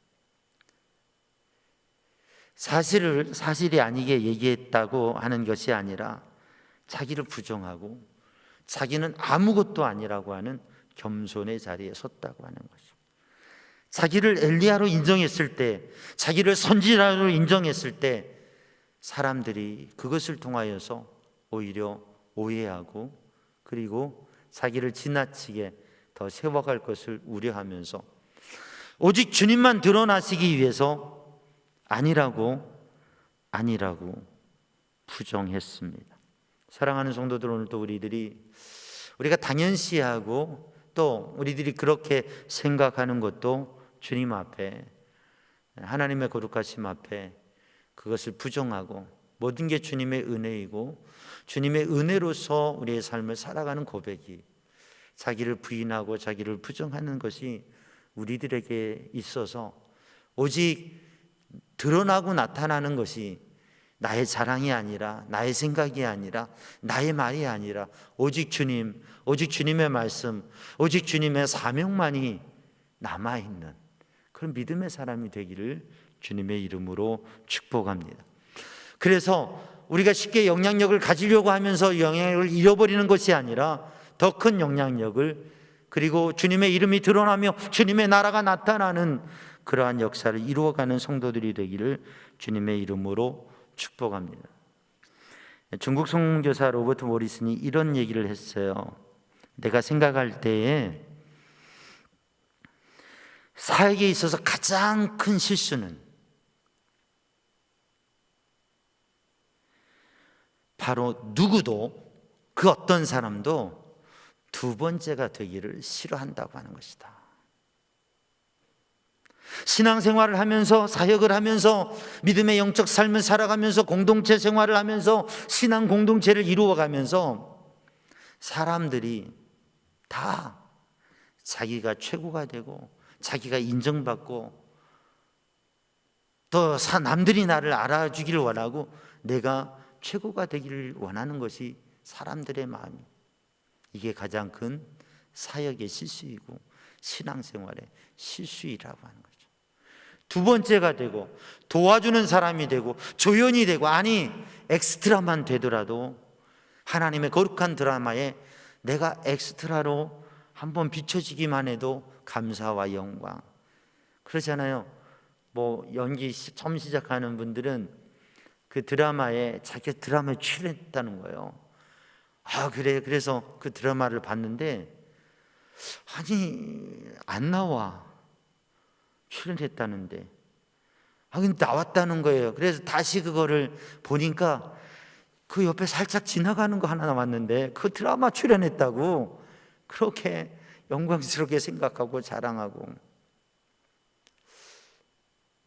사실이 아니게 얘기했다고 하는 것이 아니라 자기를 부정하고 자기는 아무것도 아니라고 하는 겸손의 자리에 섰다고 하는 것이죠. 자기를 엘리야로 인정했을 때, 자기를 선지자로 인정했을 때 사람들이 그것을 통하여서 오히려 오해하고 그리고 자기를 지나치게 더 세워갈 것을 우려하면서 오직 주님만 드러나시기 위해서 아니라고 부정했습니다. 사랑하는 성도들, 오늘도 우리가 당연시하고 또 우리들이 그렇게 생각하는 것도 주님 앞에, 하나님의 거룩하심 앞에 그것을 부정하고 모든 게 주님의 은혜이고 주님의 은혜로서 우리의 삶을 살아가는 고백이 자기를 부인하고 자기를 부정하는 것이 우리들에게 있어서 오직 드러나고 나타나는 것이 나의 자랑이 아니라 나의 생각이 아니라 나의 말이 아니라 오직 주님, 오직 주님의 말씀, 오직 주님의 사명만이 남아있는 그런 믿음의 사람이 되기를 주님의 이름으로 축복합니다. 그래서 우리가 쉽게 영향력을 가지려고 하면서 영향력을 잃어버리는 것이 아니라 더 큰 영향력을, 그리고 주님의 이름이 드러나며 주님의 나라가 나타나는 그러한 역사를 이루어가는 성도들이 되기를 주님의 이름으로 축복합니다. 중국 선교사 로버트 모리슨이 이런 얘기를 했어요. 내가 생각할 때에 사역에 있어서 가장 큰 실수는 바로 누구도, 그 어떤 사람도 두 번째가 되기를 싫어한다고 하는 것이다. 신앙생활을 하면서, 사역을 하면서, 믿음의 영적 삶을 살아가면서, 공동체 생활을 하면서, 신앙 공동체를 이루어가면서 사람들이 다 자기가 최고가 되고 자기가 인정받고 또 남들이 나를 알아주기를 원하고 내가 최고가 되기를 원하는 것이 사람들의 마음이, 이게 가장 큰 사역의 실수이고 신앙생활의 실수이라고 하는 거죠. 두 번째가 되고 도와주는 사람이 되고 조연이 되고, 아니 엑스트라만 되더라도 하나님의 거룩한 드라마에 내가 엑스트라로 한번 비춰지기만 해도 감사와 영광. 그러잖아요. 뭐 연기 처음 시작하는 분들은 그 드라마에 자기 드라마에 출연했다는 거예요. 아 그래, 그래서 그 드라마를 봤는데 아니 안 나와, 출연했다는데 근데 나왔다는 거예요. 그래서 다시 그거를 보니까 그 옆에 살짝 지나가는 거 하나 나왔는데 그 드라마 출연했다고 그렇게 영광스럽게 생각하고 자랑하고,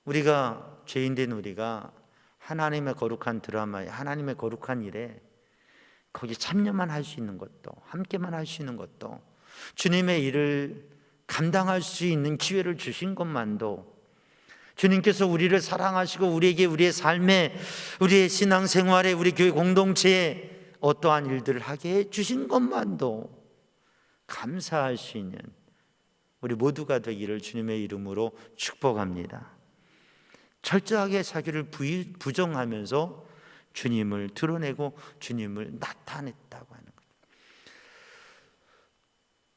우리가 죄인된 우리가 하나님의 거룩한 드라마에, 하나님의 거룩한 일에 거기 참여만 할 수 있는 것도, 함께만 할 수 있는 것도, 주님의 일을 감당할 수 있는 기회를 주신 것만도, 주님께서 우리를 사랑하시고 우리에게 우리의 삶에, 우리의 신앙생활에, 우리 교회 공동체에 어떠한 일들을 하게 해 주신 것만도 감사할 수 있는 우리 모두가 되기를 주님의 이름으로 축복합니다. 철저하게 자기를 부정하면서 주님을 드러내고 주님을 나타냈다고 하는 거예요.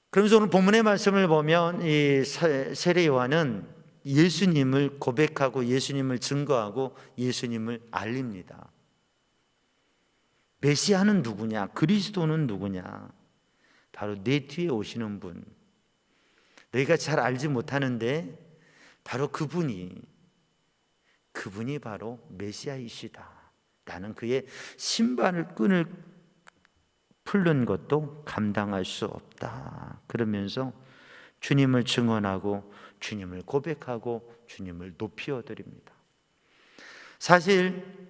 그러면서 오늘 본문의 말씀을 보면 이 세례 요한은 예수님을 고백하고 예수님을 증거하고 예수님을 알립니다. 메시아는 누구냐? 그리스도는 누구냐? 바로 내 뒤에 오시는 분, 너희가 잘 알지 못하는데 바로 그분이 바로 메시아이시다. 나는 그의 신발을 끈을 풀는 것도 감당할 수 없다. 그러면서 주님을 증언하고 주님을 고백하고 주님을 높이 드립니다. 사실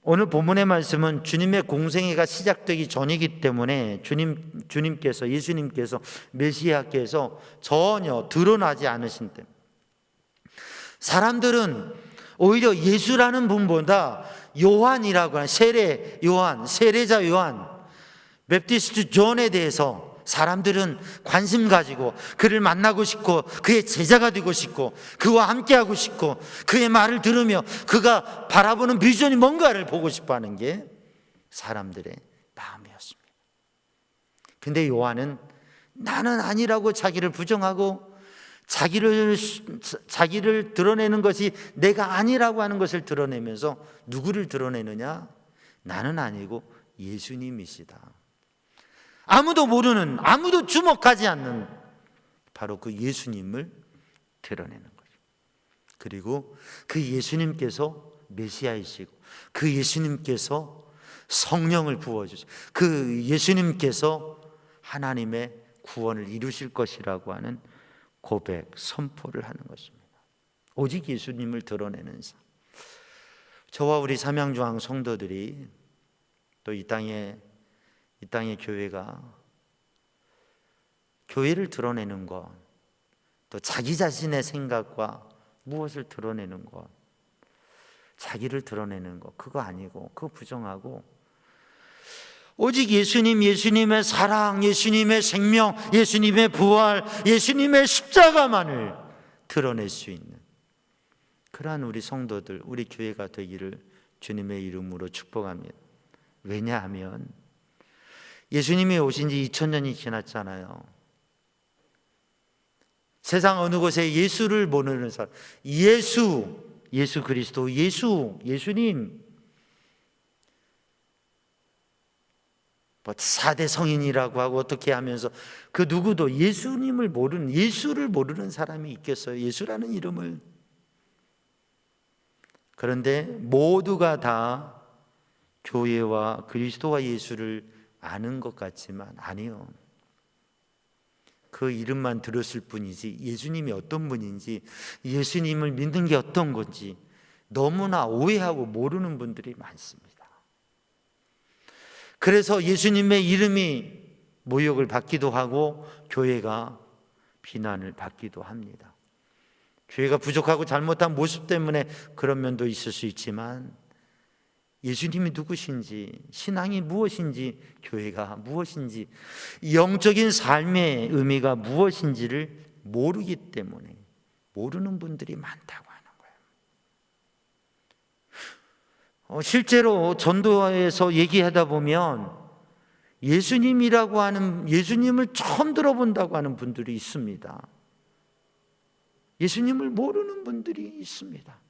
오늘 본문의 말씀은 주님의 공생애가 시작되기 전이기 때문에 예수님께서 메시아께서 전혀 드러나지 않으신 때, 사람들은 오히려 예수라는 분보다 요한이라고 하는 세례자 요한, 베프티스트 존에 대해서 사람들은 관심 가지고 그를 만나고 싶고 그의 제자가 되고 싶고 그와 함께하고 싶고 그의 말을 들으며 그가 바라보는 비전이 뭔가를 보고 싶어 하는 게 사람들의 근데 요한은 나는 아니라고 자기를 부정하고 자기를 드러내는 것이 내가 아니라고 하는 것을 드러내면서 누구를 드러내느냐? 나는 아니고 예수님이시다. 아무도 모르는, 아무도 주목하지 않는 바로 그 예수님을 드러내는 거죠. 그리고 그 예수님께서 메시아이시고 그 예수님께서 성령을 부어주시고 그 예수님께서 하나님의 구원을 이루실 것이라고 하는 고백, 선포를 하는 것입니다. 오직 예수님을 드러내는 삶. 저와 우리 삼양조항 성도들이 또 이 땅의 교회가 교회를 드러내는 것, 또 자기 자신의 생각과 무엇을 드러내는 것, 자기를 드러내는 것, 그거 아니고 그거 부정하고 오직 예수님, 예수님의 사랑, 예수님의 생명, 예수님의 부활, 예수님의 십자가만을 드러낼 수 있는 그러한 우리 성도들, 우리 교회가 되기를 주님의 이름으로 축복합니다. 왜냐하면 예수님이 오신 지 2000년이 지났잖아요. 세상 어느 곳에 예수를 모르는 사람, 예수 그리스도, 예수님, 4대 성인이라고 하고 어떻게 하면서 그 누구도 예수님을 모르는, 예수를 모르는 사람이 있겠어요? 예수라는 이름을. 그런데 모두가 다 교회와 그리스도와 예수를 아는 것 같지만 아니요. 그 이름만 들었을 뿐이지 예수님이 어떤 분인지, 예수님을 믿는 게 어떤 건지 너무나 오해하고 모르는 분들이 많습니다. 그래서 예수님의 이름이 모욕을 받기도 하고 교회가 비난을 받기도 합니다. 교회가 부족하고 잘못한 모습 때문에 그런 면도 있을 수 있지만 예수님이 누구신지, 신앙이 무엇인지, 교회가 무엇인지, 영적인 삶의 의미가 무엇인지를 모르기 때문에 모르는 분들이 많다고 하는 거예요. 실제로 전도에서 얘기하다 보면 예수님이라고 하는, 예수님을 처음 들어본다고 하는 분들이 있습니다. 예수님을 모르는 분들이 있습니다.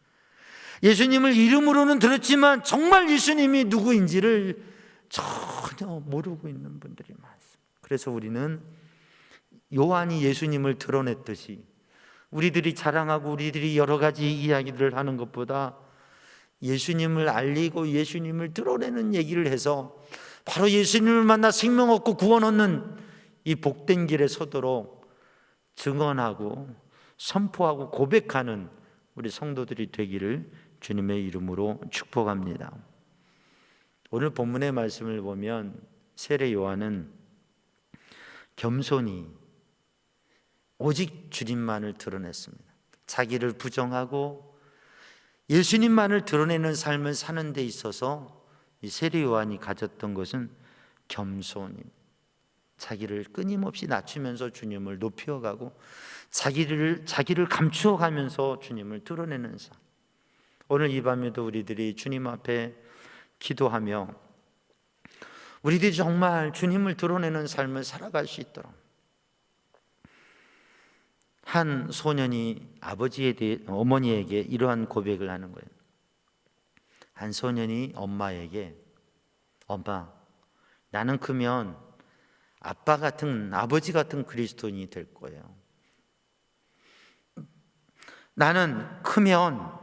예수님을 이름으로는 들었지만 정말 예수님이 누구인지를 전혀 모르고 있는 분들이 많습니다. 그래서 우리는 요한이 예수님을 드러냈듯이 우리들이 자랑하고 우리들이 여러 가지 이야기들을 하는 것보다 예수님을 알리고 예수님을 드러내는 얘기를 해서 바로 예수님을 만나 생명 얻고 구원 얻는 이 복된 길에 서도록 증언하고 선포하고 고백하는 우리 성도들이 되기를 주님의 이름으로 축복합니다. 오늘 본문의 말씀을 보면 세례 요한은 겸손히 오직 주님만을 드러냈습니다. 자기를 부정하고 예수님만을 드러내는 삶을 사는 데 있어서 이 세례 요한이 가졌던 것은 겸손입니다. 자기를 끊임없이 낮추면서 주님을 높여가고 자기를 감추어가면서 주님을 드러내는 삶. 오늘 이 밤에도 우리들이 주님 앞에 기도하며 우리들이 정말 주님을 드러내는 삶을 살아갈 수 있도록, 한 소년이 어머니에게 이러한 고백을 하는 거예요. 한 소년이 엄마에게, 엄마, 나는 크면 아버지 같은 그리스도인이 될 거예요. 나는 크면,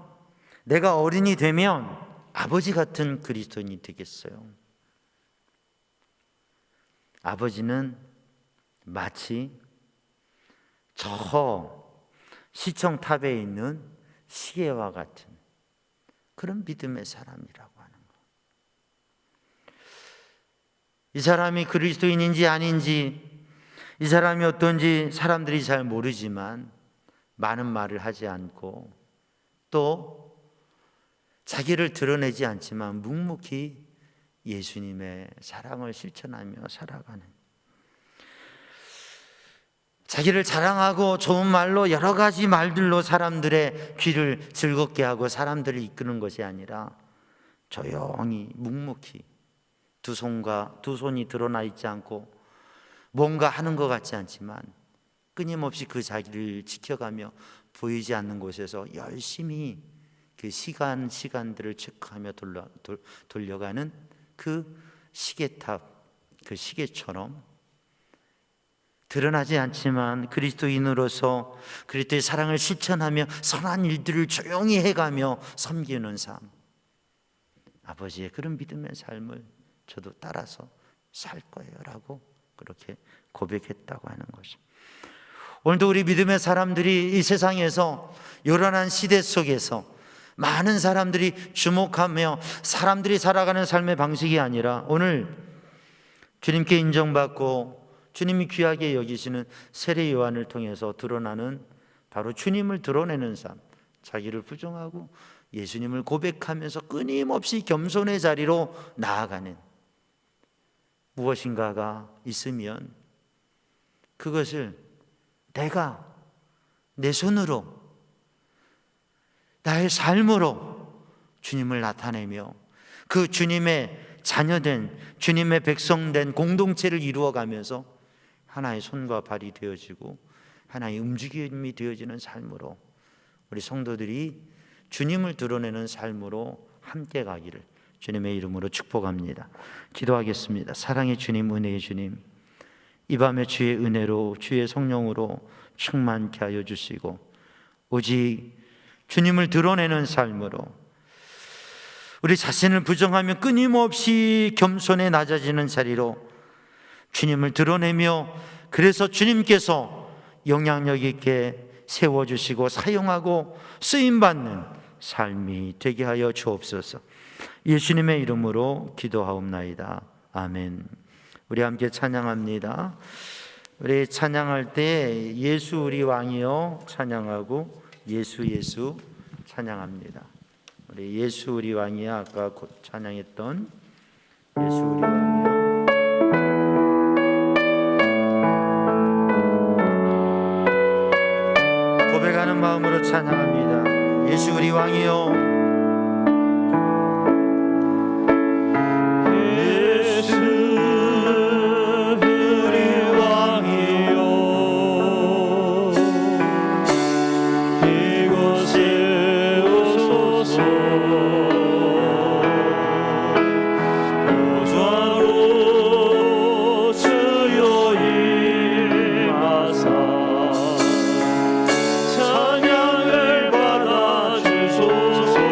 내가 어른이 되면 아버지 같은 그리스도인이 되겠어요. 아버지는 마치 저 시청탑에 있는 시계와 같은 그런 믿음의 사람이라고 하는 거. 이 사람이 그리스도인인지 아닌지, 이 사람이 어떤지 사람들이 잘 모르지만 많은 말을 하지 않고 또 자기를 드러내지 않지만 묵묵히 예수님의 사랑을 실천하며 살아가는, 자기를 자랑하고 좋은 말로 여러 가지 말들로 사람들의 귀를 즐겁게 하고 사람들을 이끄는 것이 아니라 조용히 묵묵히 두 손이 드러나 있지 않고 뭔가 하는 것 같지 않지만 끊임없이 그 자기를 지켜가며 보이지 않는 곳에서 열심히 그 시간들을 체크하며 돌려가는 그 시계탑, 그 시계처럼 드러나지 않지만 그리스도인으로서 그리스도의 사랑을 실천하며 선한 일들을 조용히 해가며 섬기는 삶, 아버지의 그런 믿음의 삶을 저도 따라서 살 거예요 라고 그렇게 고백했다고 하는 것입니다. 오늘도 우리 믿음의 사람들이 이 세상에서 요란한 시대 속에서 많은 사람들이 주목하며 사람들이 살아가는 삶의 방식이 아니라 오늘 주님께 인정받고 주님이 귀하게 여기시는 세례 요한을 통해서 드러나는 바로 주님을 드러내는 삶, 자기를 부정하고 예수님을 고백하면서 끊임없이 겸손의 자리로 나아가는 무엇인가가 있으면 그것을 내가 내 손으로 나의 삶으로 주님을 나타내며 그 주님의 자녀된 주님의 백성된 공동체를 이루어가면서 하나의 손과 발이 되어지고 하나의 움직임이 되어지는 삶으로 우리 성도들이 주님을 드러내는 삶으로 함께 가기를 주님의 이름으로 축복합니다. 기도하겠습니다. 사랑의 주님, 은혜의 주님, 이 밤에 주의 은혜로 주의 성령으로 충만케 하여 주시고 오직 주님을 드러내는 삶으로 우리 자신을 부정하며 끊임없이 겸손에 낮아지는 자리로 주님을 드러내며 그래서 주님께서 영향력 있게 세워주시고 사용하고 쓰임받는 삶이 되게 하여 주옵소서. 예수님의 이름으로 기도하옵나이다. 아멘. 우리 함께 찬양합니다. 우리 찬양할 때 예수 우리 왕이여 찬양하고 예수 찬양합니다. 우리 예수 우리 왕이여 아까 찬양했던 예수 우리 왕이여 고백하는 마음으로 찬양합니다. 예수 우리 왕이여 찬양을 받아 주소서.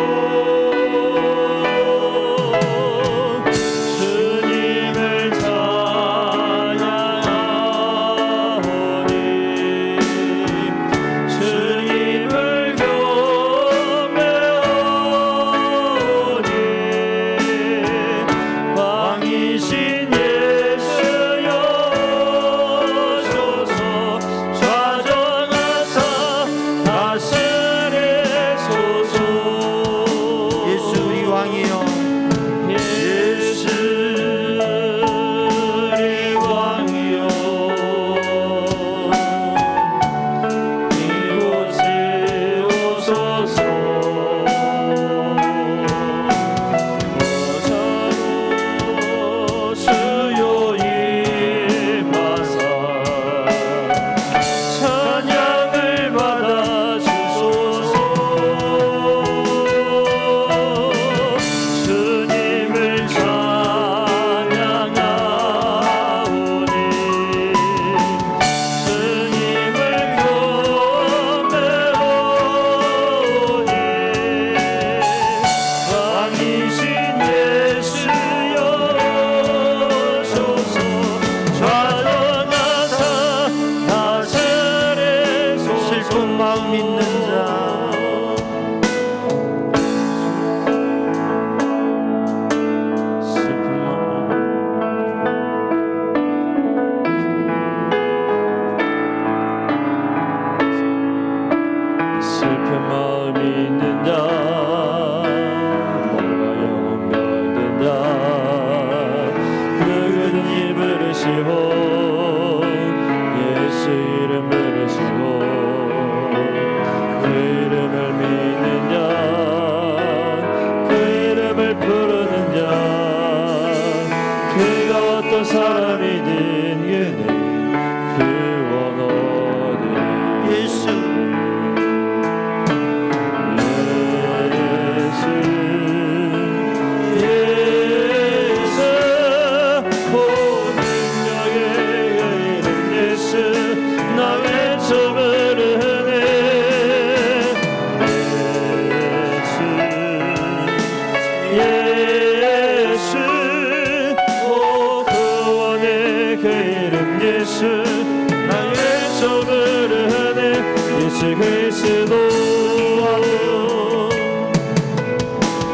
예수 그리스도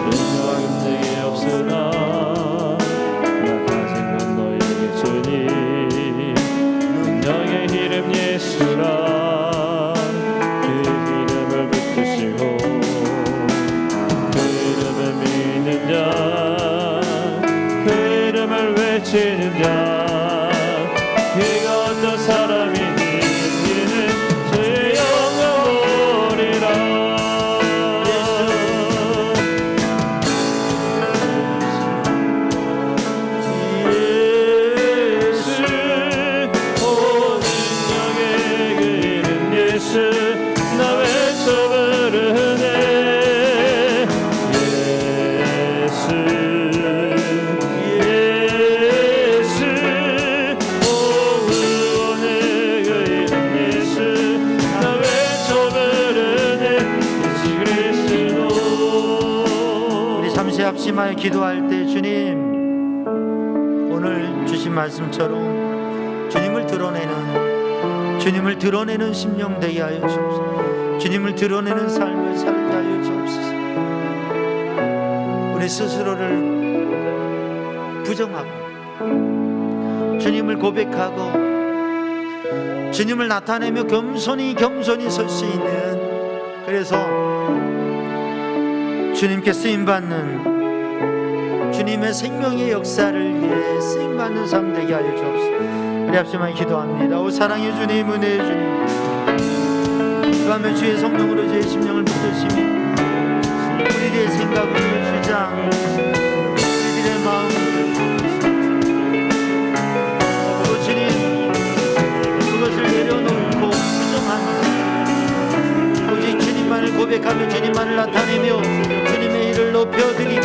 능력은 내게 없으나 나 가진 건 너에게 주니 능력의 이름 예수라 그 이름을 붙드시고 그 이름을 믿는 자그 이름을 외치는 자 그가 어떤 사람이니 이는 주의 영광이라 예수 오 능력의 그 이름 예수 나 외쳐 부르네 예수 예수 오 의원의 그 이름 예수 나 외쳐 부르네 예수 그리스도 우리 잠시 합심하여 기도할 때 주님 오늘 주신 말씀처럼 주님을 드러내는 심령 되게 하여 주옵소서. 주님을 드러내는 삶을 살게 하여 주옵소서. 우리 스스로를 부정하고 주님을 고백하고 주님을 나타내며 겸손히 설 수 있는, 그래서 주님께 쓰임받는 주님의 생명의 역사를 위해 쓰임받는 삶 되게 하여 주옵소서. 우리 합심하여 기도합니다. 오 사랑의 주님, 은혜의 주님, 그 밤에 주의 성령으로 주의 심령을 붙드시며 우리들의 생각, 우리의 주장, 우리들의 마음, 또 주님 그것을 내려놓고 부정하며 오직 주님만을 고백하며 주님만을 나타내며 주님의 일을 높여드리며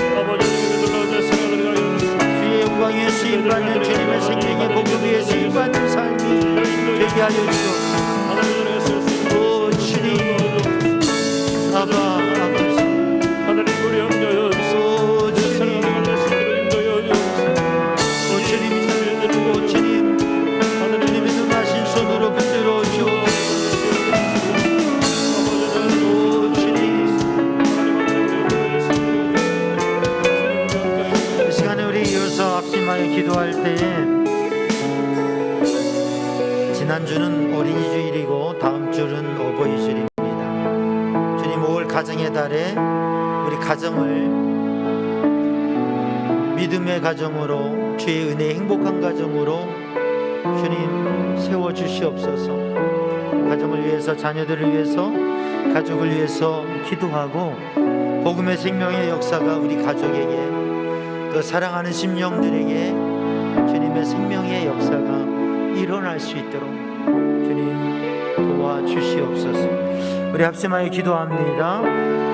주의 영광에 쓰임받는 주님의 생명의 복음 위에 쓰임받는 삶이 되게 하여 주옵소서. 오 주님, 아바 아버지, 하나님 우리 염려여 주소서. 오 주님, 오 주님 오 주님, 주님의 눈하신 손으로 붙들어 주옵소서. 오 주님, 이 시간에 우리 이어서 합심하여 기도할 때에 지난주는 어린이 주일이고 다음 주는 어버이 주일입니다. 주님 5월 가정의 달에 우리 가정을 믿음의 가정으로, 주의 은혜의 행복한 가정으로 주님 세워주시옵소서. 가정을 위해서, 자녀들을 위해서, 가족을 위해서 기도하고 복음의 생명의 역사가 우리 가족에게, 또 사랑하는 심령들에게 주님의 생명의 역사가 일어날 수 있도록 주님 도와주시옵소서. 우리 합심하여 기도합니다.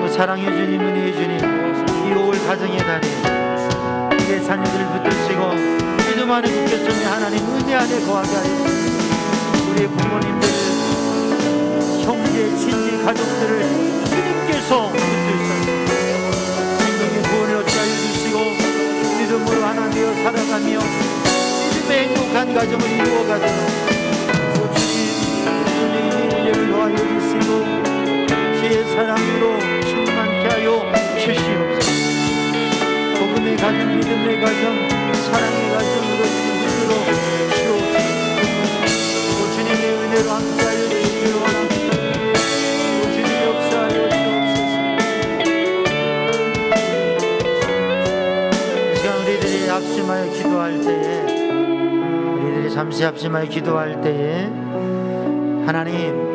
사랑의 주님, 은혜의 주님, 이 5월 가정의 달에 우리의 자녀들을 붙드시고 믿음 안에 붙겠으니 하나님 은혜 안에 거하게 하여 우리의 부모님들, 형제, 친지, 가족들을 주님께서 붙드셔서 생명의 구원을 얻게 하여 주시고 믿음으로 하나 되어 살아가며 믿음의 행복한 가정을 이루어가도록 주님 은혜의 은혜를 더하여 주시고 주의 사랑으로 충만케 하여 주시옵소서. 복음의 가정, 믿음의 가정, 사랑의 가정으로 붙들어 주옵소서. 주님의 은혜로 함께하여 주시기 원합니다. 주님 역사하여 주옵소서. 이 시간 우리들이 합심하여 기도할 때에, 우리들이 잠시 합심하여 기도할 때에 하나님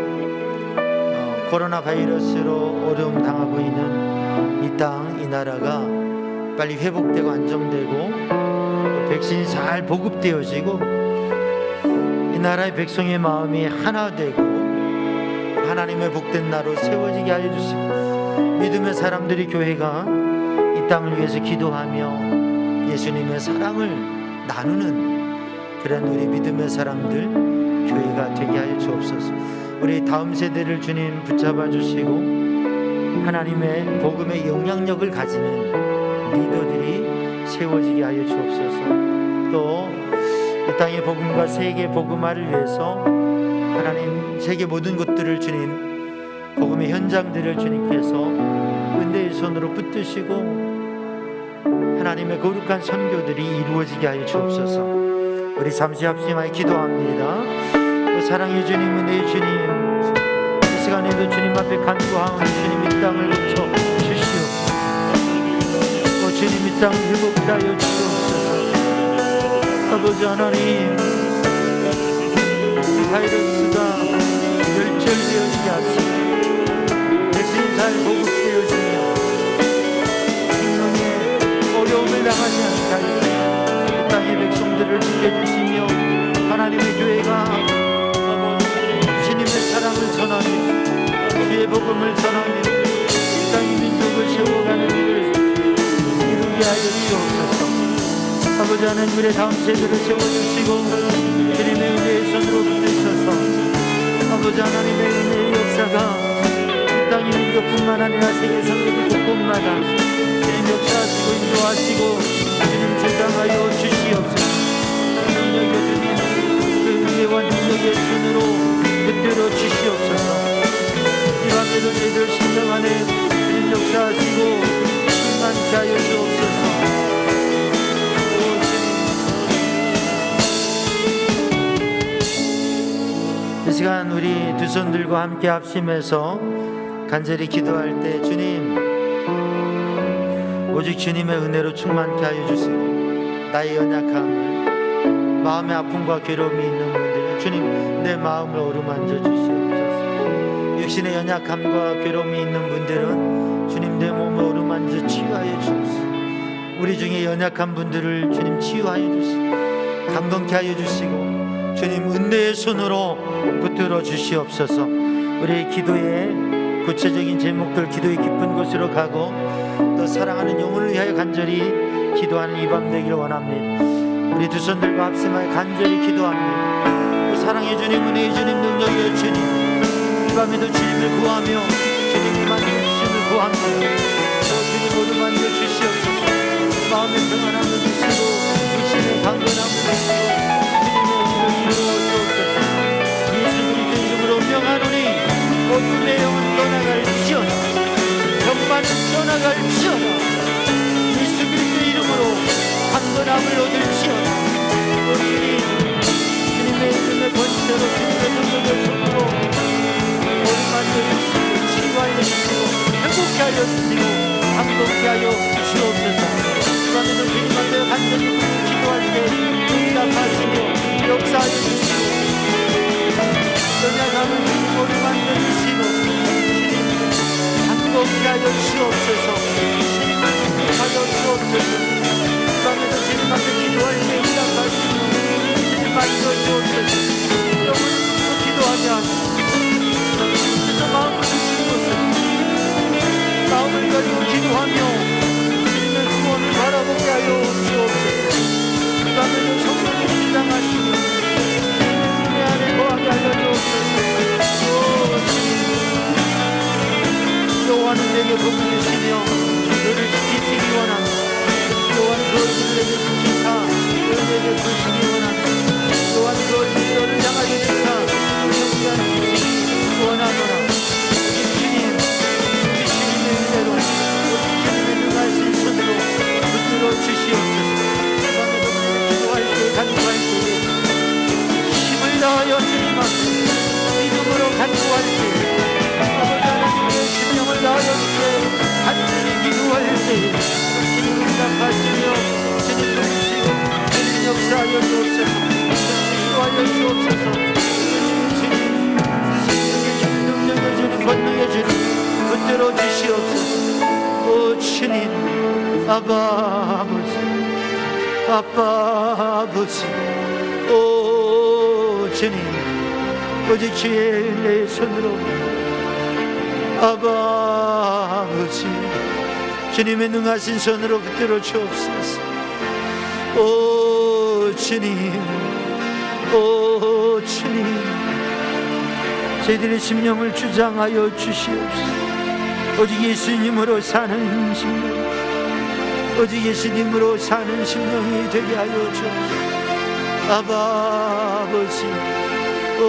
코로나 바이러스로 어려움 당하고 있는 이 땅, 이 나라가 빨리 회복되고 안정되고 백신이 잘 보급되어지고 이 나라의 백성의 마음이 하나 되고 하나님의 복된 나라로 세워지게 하여 주시고 믿음의 사람들이, 교회가 이 땅을 위해서 기도하며 예수님의 사랑을 나누는 그런 우리 믿음의 사람들, 교회가 되게 하여 주옵소서. 우리 다음 세대를 주님 붙잡아 주시고 하나님의 복음의 영향력을 가지는 리더들이 세워지게 하여 주옵소서. 또 이 땅의 복음과 세계 복음화를 위해서 하나님 세계 모든 곳들을 주님 복음의 현장들을 주님께서 은혜의 손으로 붙드시고 하나님의 거룩한 선교들이 이루어지게 하여 주옵소서. 우리 잠시 합심하여 기도합니다. 사랑의 주님, 은혜의 주님, 이 시간에도 주님 앞에 간구하오니 주님 이 땅을 고쳐 주시옵소서. 주님 이 땅을 회복케 하여 주옵소서. 아버지 하나님, 바이러스가 멸절되어지게 하시고 백신이 잘 보급되어지며 생명의 어려움을 당하지 않게 하여 이 땅의 백성들을 지켜주시며 하나님의 교회가 주님의 사랑을 전하며 주의 복음을 전하며 이 땅의 민족을 세워가는 일을 이루게 하여 주옵소서. 아버지 하나님, 우리의 다음 세대를 세워주시고 주님의 은혜의 손으로 붙드셔서 아버지 하나님의 은혜의 역사가 이 땅의 민족뿐만 아니라 세계 선교도 곳곳마다 주님 역사하시고 인도하시고 주님 주장하여 주시옵소서. 능력의 주님, 그 은혜와 능력의 손으로 붙들어 주시옵소서. 이 밤에도 저희들 심령 안에 주님 역사하시고 충만케 하여 주옵소서. 이 시간 우리 두 손들과 함께 합심해서 간절히 기도할 때 주님, 오직 주님의 은혜로 충만케 하여 주시고 나의 연약함을, 마음의 아픔과 괴로움이 있는 분들은 주님 내 마음을 어루만져 주시옵소서. 육신의 연약함과 괴로움이 있는 분들은 주님 내 몸을 어루만져 치유하여 주옵소서. 우리 중에 연약한 분들을 주님 치유하여 주시고 강건케 하여 주시고 주님 은혜의 손으로 붙들어 주시옵소서. 우리의 기도의 구체적인 제목들, 기도의 깊은 곳으로 가고 또 사랑하는 영혼을 위하여 간절히 기도하는 이 밤 되기를 원합니다. 우리 두 손들과 합심하여 간절히 기도합니다. 사랑의 주님, 은혜의 주님, 능력의 주님, 이 밤에도 주님을 구하며 주님만 주심을 구합니다. 주님 오르만져 주시옵소서. 마음의 평안함을 주시고 육신의 강건함을 주시고 예수 그리스도 이름으로 명하노니 모든 내 영혼 떠나갈지어다. 병만은 떠나갈지어다. 예수 그리스도 이름으로 강건함을 얻을지어다. 주님의 이름의 권세로 주님의 능력의 손으로 오르만져 주시고 치유하여 주시고 행복케 하여 주시고 강건케 하여 주옵소서. 이번에도 주님 앞에 간절히 기도할 때 응답하시며 역사하여 주시고 연약함을 주님 오르만져 주시고 강건케 하여 주옵소서. 하여 주옵소서. 이번에도 주님 앞에 기도할 때 응답하시며 주님 만져 주옵소서. 영혼을 믿고 기도하며 그래서 마음을 주신 곳을 마음을 가지고 기도하며 구원을 바라보게 하여 주옵소서. 이 밤에도 성령을 주장하시며 주님의 안에 거하게 하여 주옵소서. 여호와는 내게 복을 주시며 너를 지키시기 원합니다. 여호와는 그 얼굴을 내게 비치사 너를 내게 보시기 원합니다. 여호와는 그 얼굴을 너를 향하여 비치사 영원한 빛이 원하노라. 주님, 주님의 은혜로 주님의 능하신 손으로 붙들어 주시옵소서. 이밤에도 기도할 때 간구할 때 힘을 다하여 주님 앞에 믿음으로 간구할 때 아버지 하나님의 심령을 다하여 주께 간절히 기도할 때 주님 응답하시며 주님 도우시고 주님 역사하여 주옵소서. 기도하여 주옵소서. 주님 생명의 주님, 능력의 주님, 권능의 주님 붙들어 주시옵소서. 오 주님, 아빠 아버지, 아빠 아버지, 오 주님, 오직 주의 은혜의 손으로 아빠 아버지 주님의 능하신 손으로 붙들어 주옵소서. 오 주님, 오 주님, 저희들의 심령을 주장하여 주시옵소서. 오직 예수님으로 사는 심령, 오직 예수님으로 사는 심령이 되게 하여 주옵소서. 아버지, 오